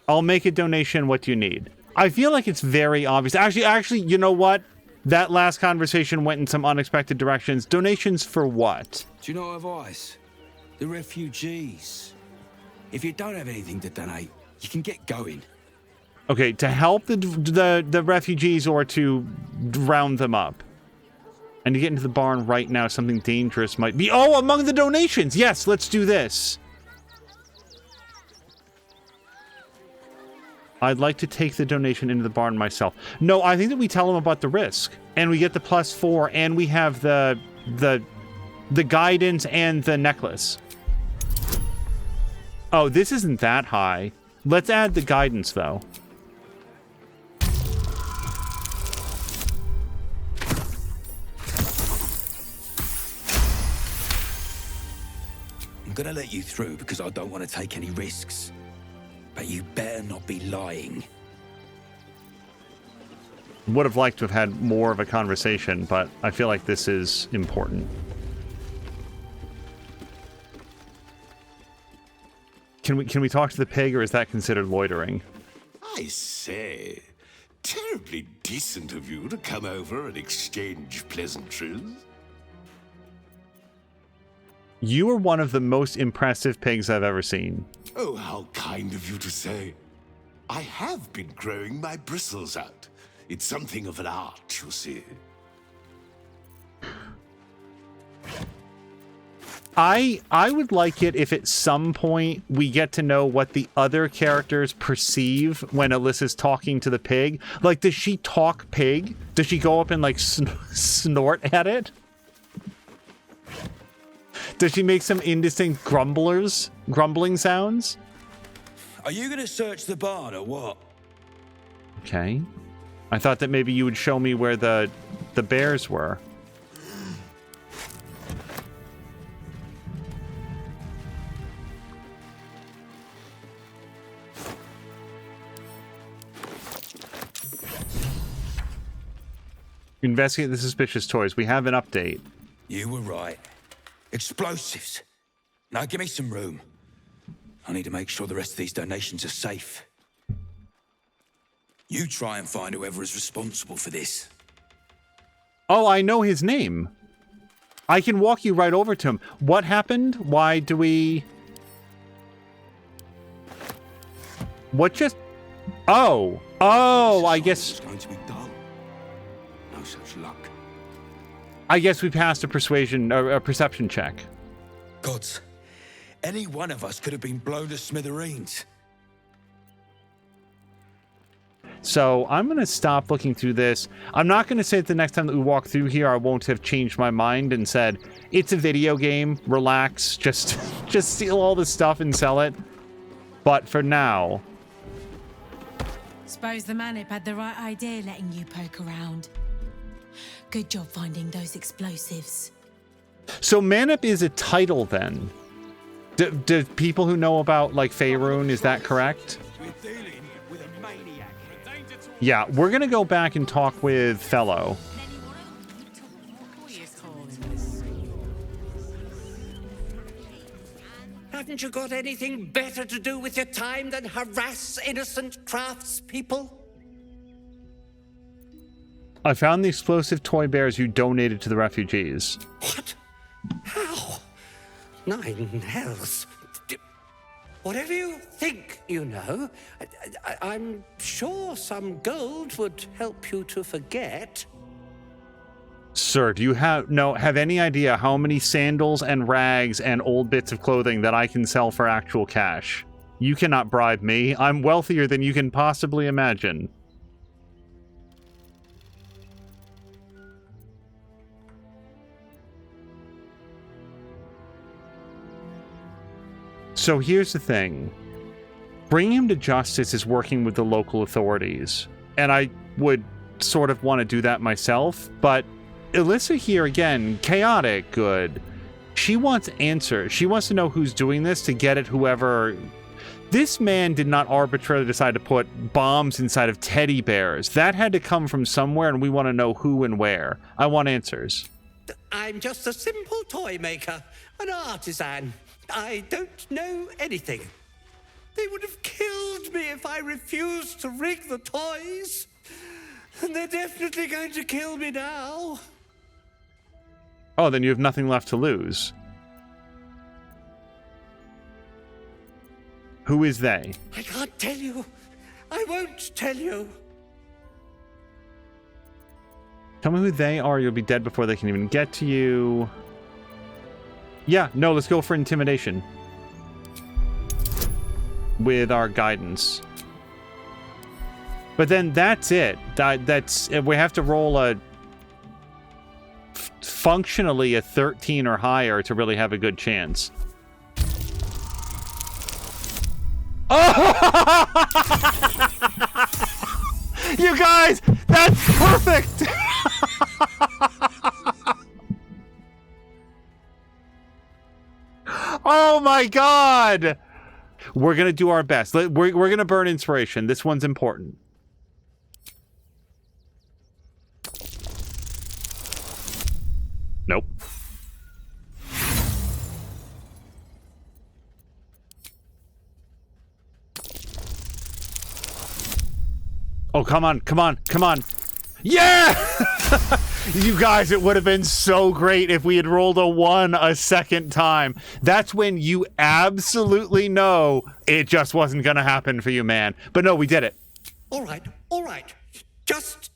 [SPEAKER 6] I'll make a donation. What do you need? I feel like it's very obvious. Actually, you know what? That last conversation went in some unexpected directions. Donations for what?
[SPEAKER 24] Do you know advice? The refugees. If you don't have anything to donate, you can get going.
[SPEAKER 6] Okay, to help the refugees or to round them up? And to get into the barn right now, something dangerous might be... Oh, among the donations! Yes, let's do this. I'd like to take the donation into the barn myself. No, I think that we tell them about the risk. And we get the +4, and we have the guidance and the necklace. Oh, this isn't that high. Let's add the guidance, though.
[SPEAKER 24] I'm gonna let you through because I don't want to take any risks. But you better not be lying.
[SPEAKER 6] Would have liked to have had more of a conversation, but I feel like this is important. can we talk to the pig, or is that considered loitering?
[SPEAKER 2] I say, terribly decent of you to come over and exchange pleasantries.
[SPEAKER 6] You are one of the most impressive pigs I've ever seen.
[SPEAKER 2] Oh, how kind of you to say. I have been growing my bristles out. It's something of an art, you see.
[SPEAKER 6] I would like it if at some point we get to know what the other characters perceive when Alyssa's talking to the pig. Like, does she talk pig? Does she go up and, like, snort at it? Does she make some indistinct grumbling sounds?
[SPEAKER 24] Are you going to search the barn or what?
[SPEAKER 6] Okay. I thought that maybe you would show me where the bears were. Investigate the suspicious toys. We have an update.
[SPEAKER 24] You were right. Explosives. Now give me some room. I need to make sure the rest of these donations are safe. You try and find whoever is responsible for this.
[SPEAKER 6] Oh, I know his name. I can walk you right over to him. What happened? Why do we... What just... Oh, I guess...
[SPEAKER 24] It's going to be dull. No such luck.
[SPEAKER 6] I guess we passed a perception check.
[SPEAKER 24] Gods, any one of us could have been blown to smithereens.
[SPEAKER 6] So I'm going to stop looking through this. I'm not going to say that the next time that we walk through here, I won't have changed my mind and said, it's a video game, relax, just steal all the stuff and sell it. But for now...
[SPEAKER 12] Suppose the Manip had the right idea letting you poke around. Good job finding those explosives.
[SPEAKER 6] So Manip is a title then? Do people who know about, like, Faerun, is that correct? Yeah, we're going to go back and talk with Fellow.
[SPEAKER 16] Haven't you got anything better to do with your time than harass innocent craftspeople?
[SPEAKER 6] I found the explosive toy bears you donated to the refugees.
[SPEAKER 16] What? How? Nine hells. Whatever you think you know, I'm sure some gold would help you to forget.
[SPEAKER 6] Sir, do you have any idea how many sandals and rags and old bits of clothing that I can sell for actual cash? You cannot bribe me. I'm wealthier than you can possibly imagine. So here's the thing. Bringing him to justice is working with the local authorities. And I would sort of want to do that myself, but Alyssa here, again, chaotic good. She wants answers. She wants to know who's doing this to get at whoever... This man did not arbitrarily decide to put bombs inside of teddy bears. That had to come from somewhere, and we want to know who and where. I want answers.
[SPEAKER 16] I'm just a simple toy maker, an artisan. I don't know anything. They would have killed me if I refused to rig the toys. And they're definitely going to kill me now.
[SPEAKER 6] Oh, then you have nothing left to lose. Who is they?
[SPEAKER 16] I can't tell you. I won't tell you.
[SPEAKER 6] Tell me who they are. You'll be dead before they can even get to you. Yeah, no, let's go for intimidation. With our guidance. But then that's it. That's we have to roll a functionally a 13 or higher to really have a good chance. Oh! You guys, that's perfect. Oh my god! We're gonna do our best. We're gonna burn inspiration. This one's important. Nope. Oh, come on, come on, come on. Yeah! You guys, it would have been so great if we had rolled a 1 a second time. That's when you absolutely know it just wasn't going to happen for you, man. But no, we did it.
[SPEAKER 16] All right, all right. Just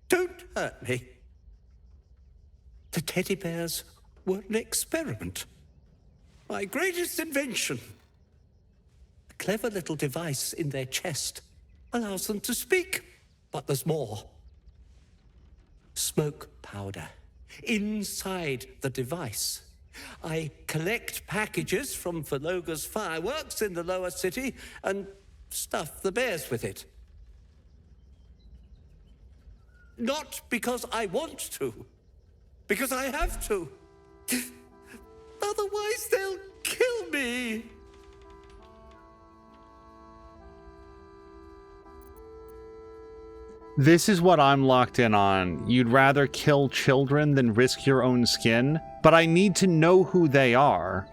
[SPEAKER 16] don't hurt me. The teddy bears were an experiment. My greatest invention. A clever little device in their chest allows them to speak, but there's more. Smoke powder inside the device. I collect packages from Verloga's fireworks in the lower city and stuff the bears with it. Not because I want to, because I have to. Otherwise, they'll kill me.
[SPEAKER 6] This is what I'm locked in on. You'd rather kill children than risk your own skin, but I need to know who they are.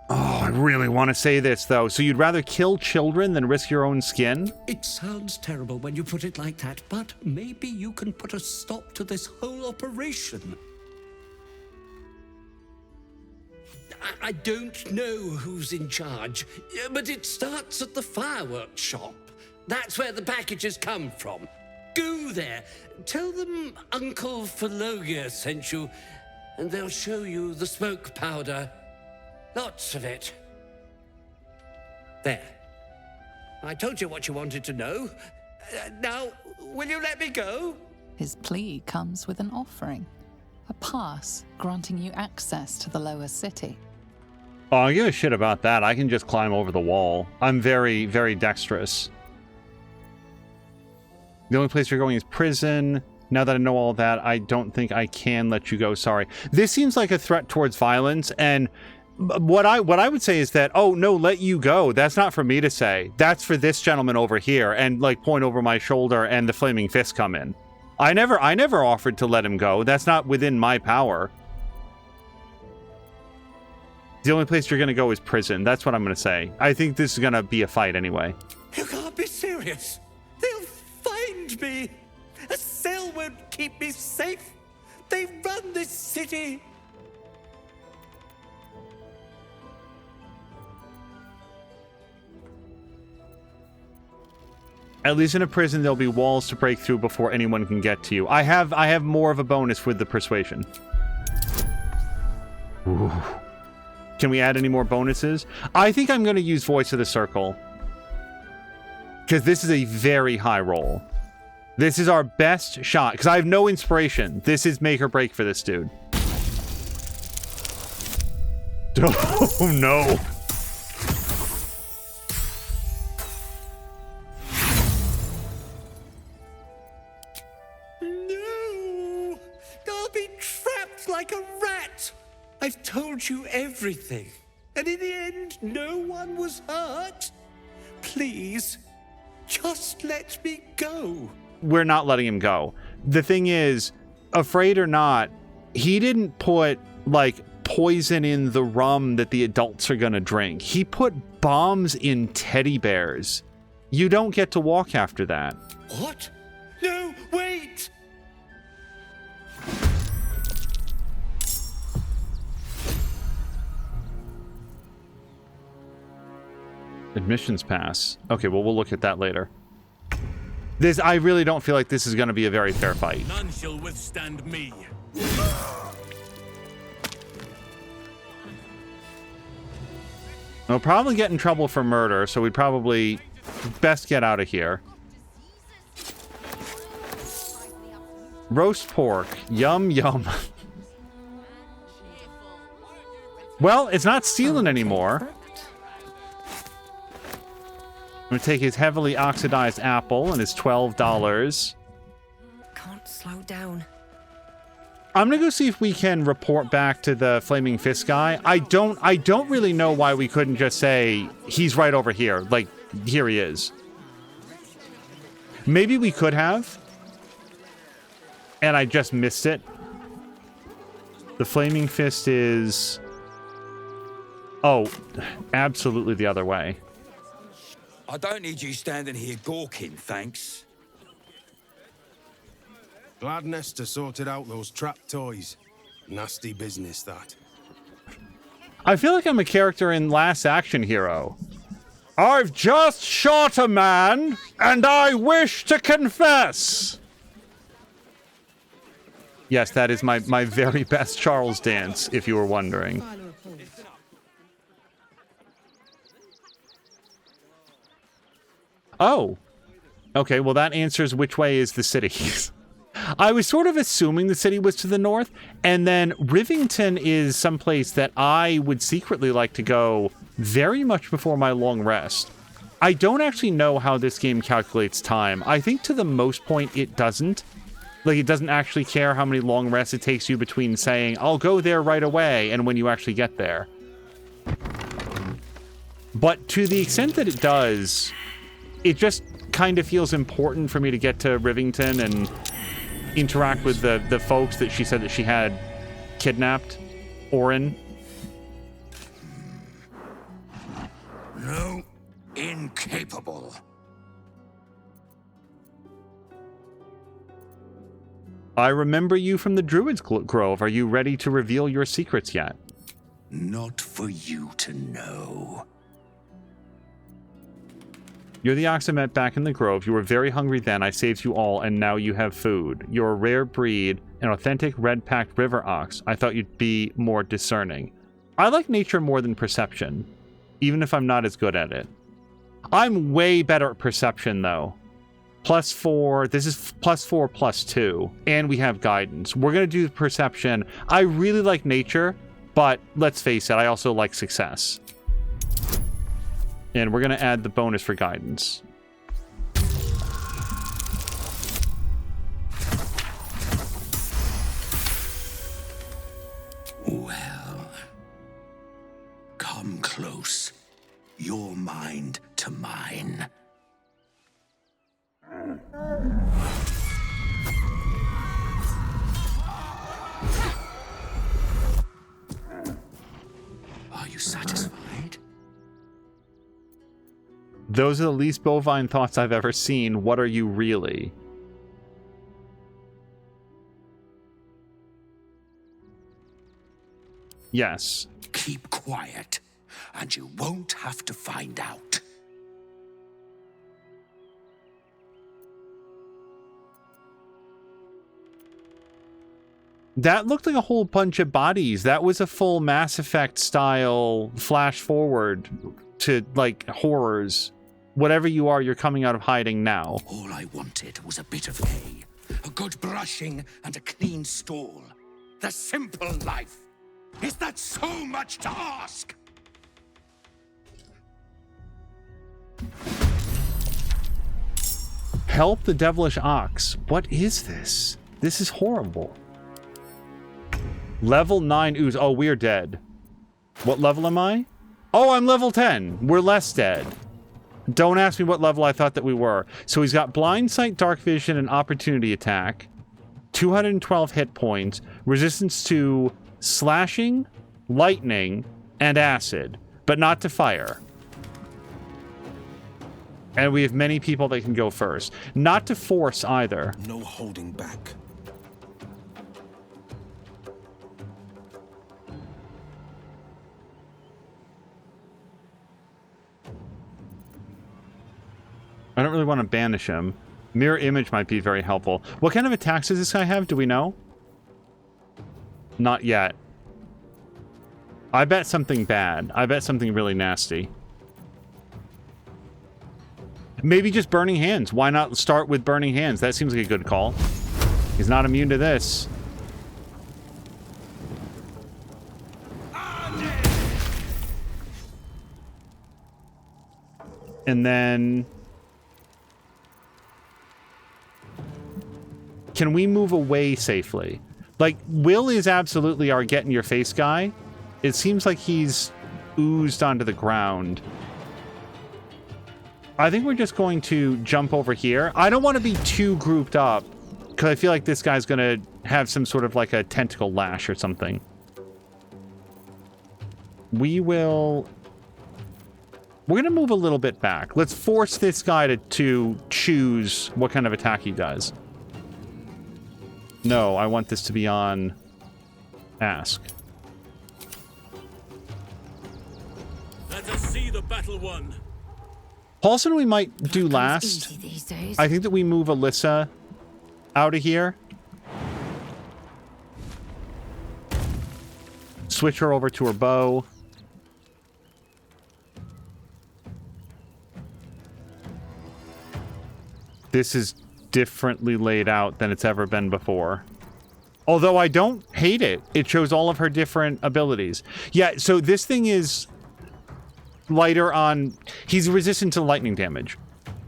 [SPEAKER 6] Oh, I really want to say this, though. So you'd rather kill children than risk your own skin?
[SPEAKER 16] It sounds terrible when you put it like that, but maybe you can put a stop to this whole operation. I don't know who's in charge, but it starts at the fireworks shop. That's where the packages come from. Go there, tell them Uncle Verloga sent you, and they'll show you the smoke powder. Lots of it. There. I told you what you wanted to know. Now, will you let me go?
[SPEAKER 3] His plea comes with an offering. A pass granting you access to the lower city.
[SPEAKER 6] Oh, I don't give a shit about that. I can just climb over the wall. I'm very, very dexterous. The only place you're going is prison. Now that I know all that, I don't think I can let you go. Sorry. This seems like a threat towards violence, and what I would say is that, oh, no, let you go. That's not for me to say. That's for this gentleman over here, and, like, point over my shoulder and the flaming fist come in. I never offered to let him go. That's not within my power. The only place you're going to go is prison. That's what I'm going to say. I think this is going to be a fight anyway.
[SPEAKER 16] You can't be serious. They'll find me. A cell won't keep me safe. They run this city.
[SPEAKER 6] At least in a prison, there'll be walls to break through before anyone can get to you. I have more of a bonus with the persuasion. Ooh. Can we add any more bonuses? I think I'm going to use Voice of the Circle. Because this is a very high roll. This is our best shot. Because I have no inspiration. This is make or break for this dude. Oh, no.
[SPEAKER 16] No! I'll be trapped like a rat! I've told you everything, and in the end, no one was hurt. Please, just let me go.
[SPEAKER 6] We're not letting him go. The thing is, afraid or not, he didn't put, like, poison in the rum that the adults are gonna drink. He put bombs in teddy bears. You don't get to walk after that.
[SPEAKER 16] What? No, wait!
[SPEAKER 6] Admissions pass. Okay, well, we'll look at that later. I really don't feel like this is going to be a very fair fight.
[SPEAKER 18] None shall withstand me.
[SPEAKER 6] We'll probably get in trouble for murder, so we'd probably best get out of here. Roast pork. Yum, yum. Well, it's not stealing anymore. I'm going to take his heavily oxidized apple and his $12.
[SPEAKER 9] Can't slow down.
[SPEAKER 6] I'm going to go see if we can report back to the Flaming Fist guy. I don't really know why we couldn't just say, he's right over here. Like, here he is. Maybe we could have. And I just missed it. The Flaming Fist is... Oh, absolutely the other way.
[SPEAKER 24] I don't need you standing here gawking, thanks.
[SPEAKER 25] Glad Nesta sorted out those trap toys. Nasty business, that.
[SPEAKER 6] I feel like I'm a character in Last Action Hero. I've just shot a man, and I wish to confess. Yes, that is my very best Charles dance, if you were wondering. Oh. Okay, well that answers which way is the city. I was sort of assuming the city was to the north, and then Rivington is someplace that I would secretly like to go very much before my long rest. I don't actually know how this game calculates time. I think to the most point it doesn't. Like, it doesn't actually care how many long rests it takes you between saying, I'll go there right away, and when you actually get there. But to the extent that it does, it just kind of feels important for me to get to Rivington and interact with the folks that she said that she had kidnapped. Orin.
[SPEAKER 24] No, incapable.
[SPEAKER 6] I remember you from the Druid's Grove. Are you ready to reveal your secrets yet?
[SPEAKER 24] Not for you to know.
[SPEAKER 6] You're the ox I met back in the grove. You were very hungry then. I saved you all, and now you have food. You're a rare breed, an authentic red-packed river ox. I thought you'd be more discerning. I like nature more than perception, even if I'm not as good at it. I'm way better at perception, though. +4. This is +4, +2. And we have guidance. We're going to do perception. I really like nature, but let's face it, I also like success. And we're going to add the bonus for guidance.
[SPEAKER 24] Well, come close. Your mind to mine. Are you satisfied?
[SPEAKER 6] Those are the least bovine thoughts I've ever seen. What are you really? Yes.
[SPEAKER 24] Keep quiet, and you won't have to find out.
[SPEAKER 6] That looked like a whole bunch of bodies. That was a full Mass Effect style flash forward to, like, horrors. Whatever you are, you're coming out of hiding now.
[SPEAKER 24] All I wanted was a bit of hay, a good brushing, and a clean stall. The simple life. Is that so much to ask?
[SPEAKER 6] Help the devilish ox. What is this? This is horrible. Level 9 ooze. Oh, we're dead. What level am I? Oh, I'm level 10. We're less dead. Don't ask me what level I thought that we were. So he's got blind sight, dark vision, and opportunity attack. 212 hit points. Resistance to slashing, lightning, and acid. But not to fire. And we have many people that can go first. Not to force either.
[SPEAKER 25] No holding back.
[SPEAKER 6] I don't really want to banish him. Mirror image might be very helpful. What kind of attacks does this guy have? Do we know? Not yet. I bet something bad. I bet something really nasty. Maybe just Burning Hands. Why not start with Burning Hands? That seems like a good call. He's not immune to this. And then... can we move away safely? Like, Will is absolutely our get-in-your-face guy. It seems like he's oozed onto the ground. I think we're just going to jump over here. I don't want to be too grouped up, because I feel like this guy's going to have some sort of like a tentacle lash or something. We will We're going to move a little bit back. Let's force this guy to choose what kind of attack he does. No, I want this to be on ask.
[SPEAKER 18] Let us see the battle won.
[SPEAKER 6] Paulson we might do last. I think that we move Alyssa out of here. Switch her over to her bow. This is differently laid out than it's ever been before. Although I don't hate it. It shows all of her different abilities. Yeah, so this thing is lighter on... He's resistant to lightning damage.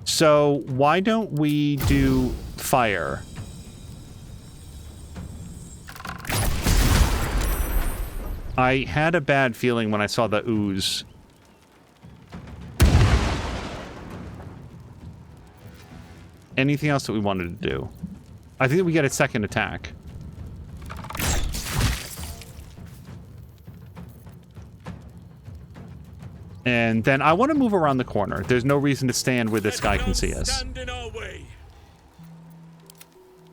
[SPEAKER 6] So why don't we do fire? I had a bad feeling when I saw the ooze. Anything else that we wanted to do? I think that we get a second attack. And then I want to move around the corner. There's no reason to stand where this guy can see us.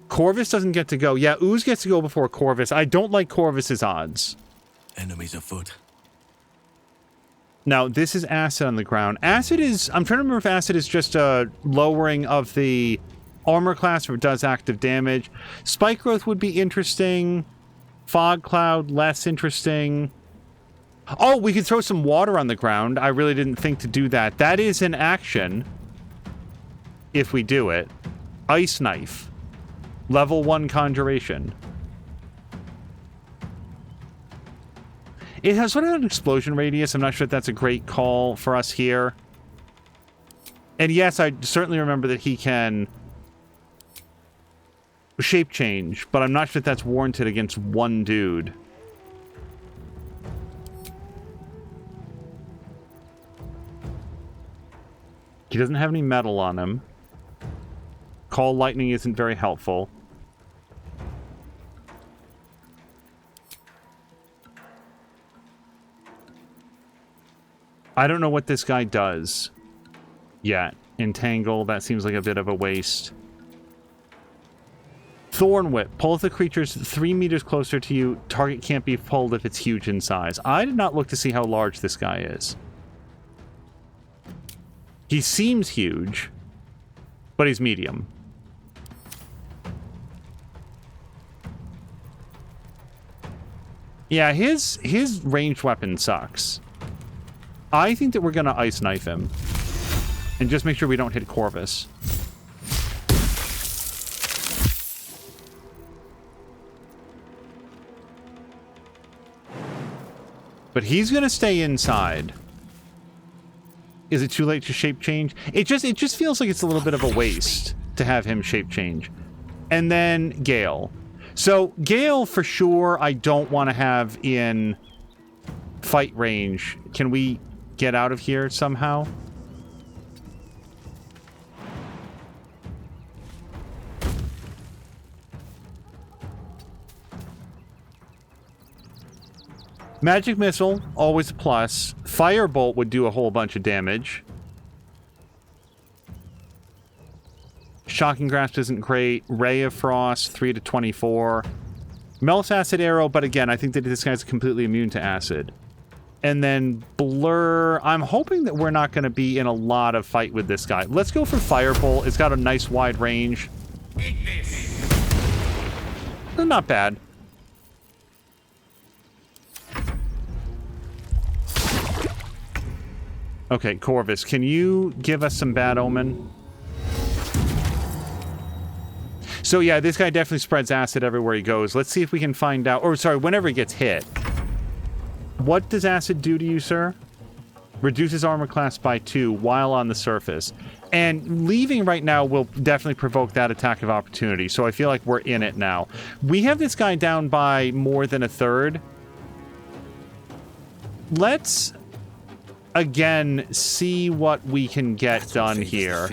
[SPEAKER 6] Corvus doesn't get to go. Yeah, Ooze gets to go before Corvus. I don't like Corvus's odds.
[SPEAKER 18] Enemies afoot.
[SPEAKER 6] Now, this is acid on the ground. Acid is... I'm trying to remember if acid is just a lowering of the armor class or it does active damage. Spike growth would be interesting. Fog cloud, less interesting. Oh, we could throw some water on the ground. I really didn't think to do that. That is an action. If we do it. Ice knife. Level 1 conjuration. It has sort of an explosion radius. I'm not sure if that's a great call for us here. And yes, I certainly remember that he can shape change, but I'm not sure if that's warranted against one dude. He doesn't have any metal on him. Call lightning isn't very helpful. I don't know what this guy does yet. Entangle, that seems like a bit of a waste. Thorn Whip. Pull the creatures 3 meters closer to you. Target can't be pulled if it's huge in size. I did not look to see how large this guy is. He seems huge, but he's medium. Yeah, his ranged weapon sucks. I think that we're going to ice knife him. And just make sure we don't hit Corvus. But he's going to stay inside. Is it too late to shape change? It just feels like it's a little bit of a waste to have him shape change. And then Gale. So Gale, for sure, I don't want to have in fight range. Can we get out of here somehow? Magic Missile, always a plus. Firebolt would do a whole bunch of damage. Shocking Grasp isn't great. Ray of Frost, 3 to 24. Melts Acid Arrow, but again, I think that this guy's completely immune to acid. And then Blur, I'm hoping that we're not going to be in a lot of fight with this guy. Let's go for Firebolt. It's got a nice wide range. Not bad. Okay, Corvus, can you give us some Bad Omen? So yeah, this guy definitely spreads acid everywhere he goes. Let's see if we can find out, or sorry, whenever he gets hit. What does acid do to you, sir? Reduces armor class by 2 while on the surface. And leaving right now will definitely provoke that attack of opportunity, so I feel like we're in it now. We have this guy down by more than a third. Let's again see what we can get done here.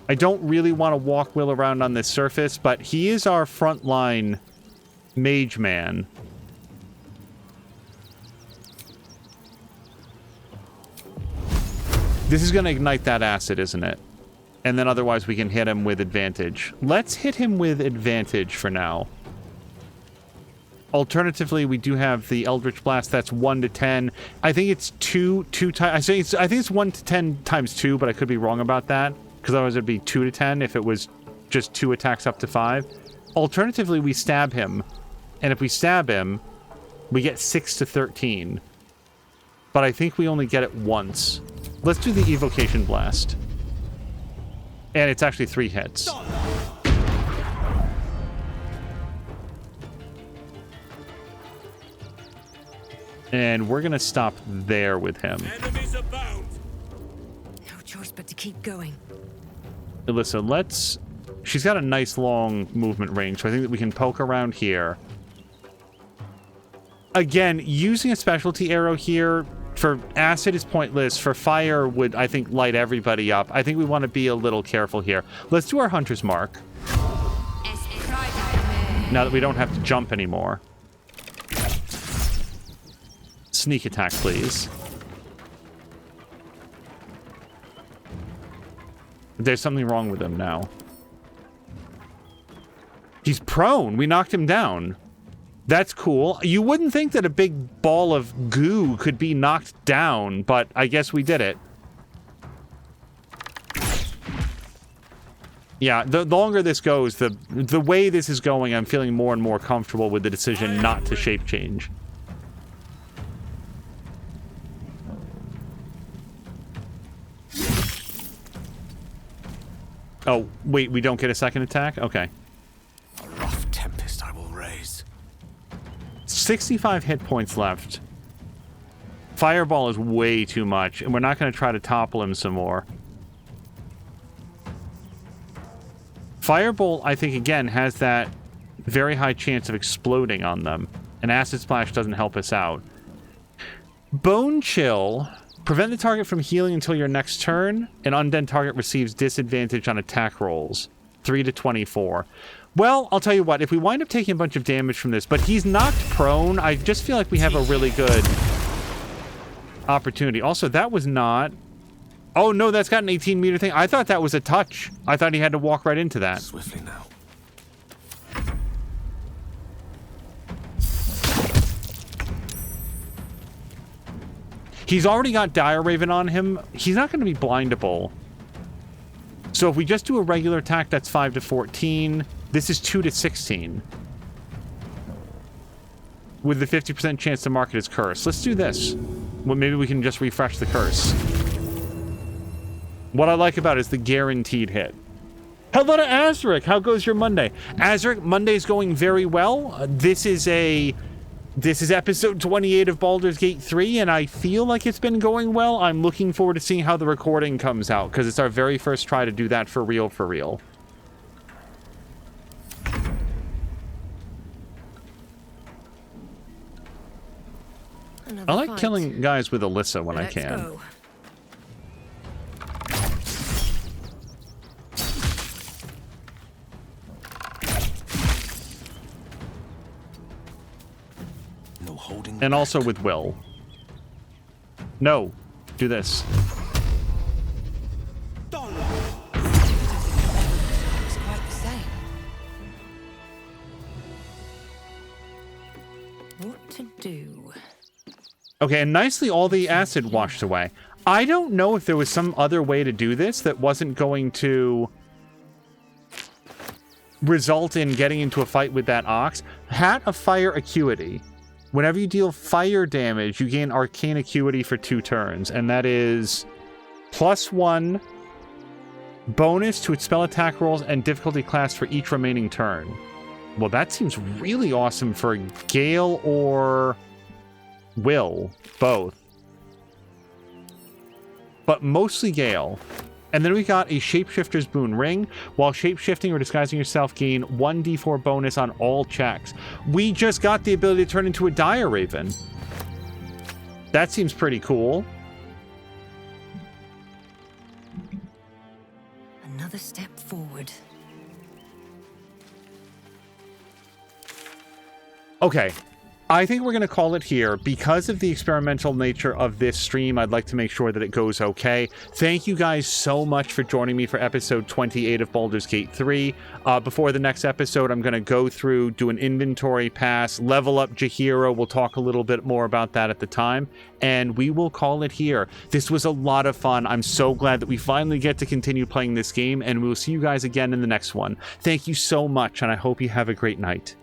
[SPEAKER 6] I don't really want to walk Will around on this surface, but he is our frontline mage man. This is going to ignite that acid, isn't it? And then otherwise we can hit him with advantage. Let's hit him with advantage for now. Alternatively, we do have the Eldritch Blast. That's 1 to 10. I think it's 2 times. I think it's 1 to 10 times 2, but I could be wrong about that. Because otherwise it'd be 2 to 10 if it was just 2 attacks up to 5. Alternatively, we stab him. And if we stab him, we get 6 to 13. But I think we only get it once. Let's do the Evocation Blast. And it's actually 3 hits. And we're going to stop there with him.
[SPEAKER 15] No choice but to keep going.
[SPEAKER 6] Alyssa, let's... She's got a nice long movement range, so I think that we can poke around here. Again, using a specialty arrow here for acid is pointless. For fire would, I think, light everybody up. I think we want to be a little careful here. Let's do our Hunter's Mark. Now that we don't have to jump anymore. Sneak attack, please. There's something wrong with him now. He's prone. We knocked him down. That's cool. You wouldn't think that a big ball of goo could be knocked down, but I guess we did it. Yeah, the longer this goes, the way this is going, I'm feeling more and more comfortable with the decision not to shape change. Oh, wait, we don't get a second attack? Okay.
[SPEAKER 23] A rough tempest I will raise.
[SPEAKER 6] 65 hit points left. Fireball is way too much, and we're not going to try to topple him some more. Firebolt, I think, again, has that very high chance of exploding on them, and Acid Splash doesn't help us out. Bone Chill... Prevent the target from healing until your next turn. An undead target receives disadvantage on attack rolls. 3 to 24. Well, I'll tell you what. If we wind up taking a bunch of damage from this, but he's knocked prone, I just feel like we have a really good opportunity. Also, that was not... Oh, no, that's got an 18-meter thing. I thought that was a touch. I thought he had to walk right into that.
[SPEAKER 23] Swiftly now.
[SPEAKER 6] He's already got Dire Raven on him. He's not going to be blindable. So if we just do a regular attack, that's 5 to 14. This is 2 to 16. With the 50% chance to mark it as curse. Let's do this. Well, maybe we can just refresh the curse. What I like about it is the guaranteed hit. Hello to Azric. How goes your Monday? Azric, Monday's going very well. This is episode 28 of Baldur's Gate 3, and I feel like it's been going well. I'm looking forward to seeing how the recording comes out, because it's our very first try to do that for real, for real. I like killing guys with Alyssa when I can.
[SPEAKER 15] Go.
[SPEAKER 6] And also with Will. No. Do this.
[SPEAKER 15] It's quite the same. What to do?
[SPEAKER 6] Okay, and nicely all the acid washed away. I don't know if there was some other way to do this that wasn't going to result in getting into a fight with that ox. Hat of Fire Acuity. Whenever you deal fire damage, you gain Arcane Acuity for 2 turns, and that is +1 bonus to its spell attack rolls and difficulty class for each remaining turn. Well, that seems really awesome for Gale or Will, both. But mostly Gale. And then we got a Shapeshifter's Boon Ring. While shapeshifting or disguising yourself, gain 1d4 bonus on all checks. We just got the ability to turn into a Dire Raven. That seems pretty cool.
[SPEAKER 15] Another step forward.
[SPEAKER 6] Okay. I think we're going to call it here. Because of the experimental nature of this stream, I'd like to make sure that it goes okay. Thank you guys so much for joining me for episode 28 of Baldur's Gate 3. Before the next episode, I'm going to go through, do an inventory pass, level up Jaheira. We'll talk a little bit more about that at the time, and we will call it here. This was a lot of fun. I'm so glad that we finally get to continue playing this game, and we'll see you guys again in the next one. Thank you so much, and I hope you have a great night.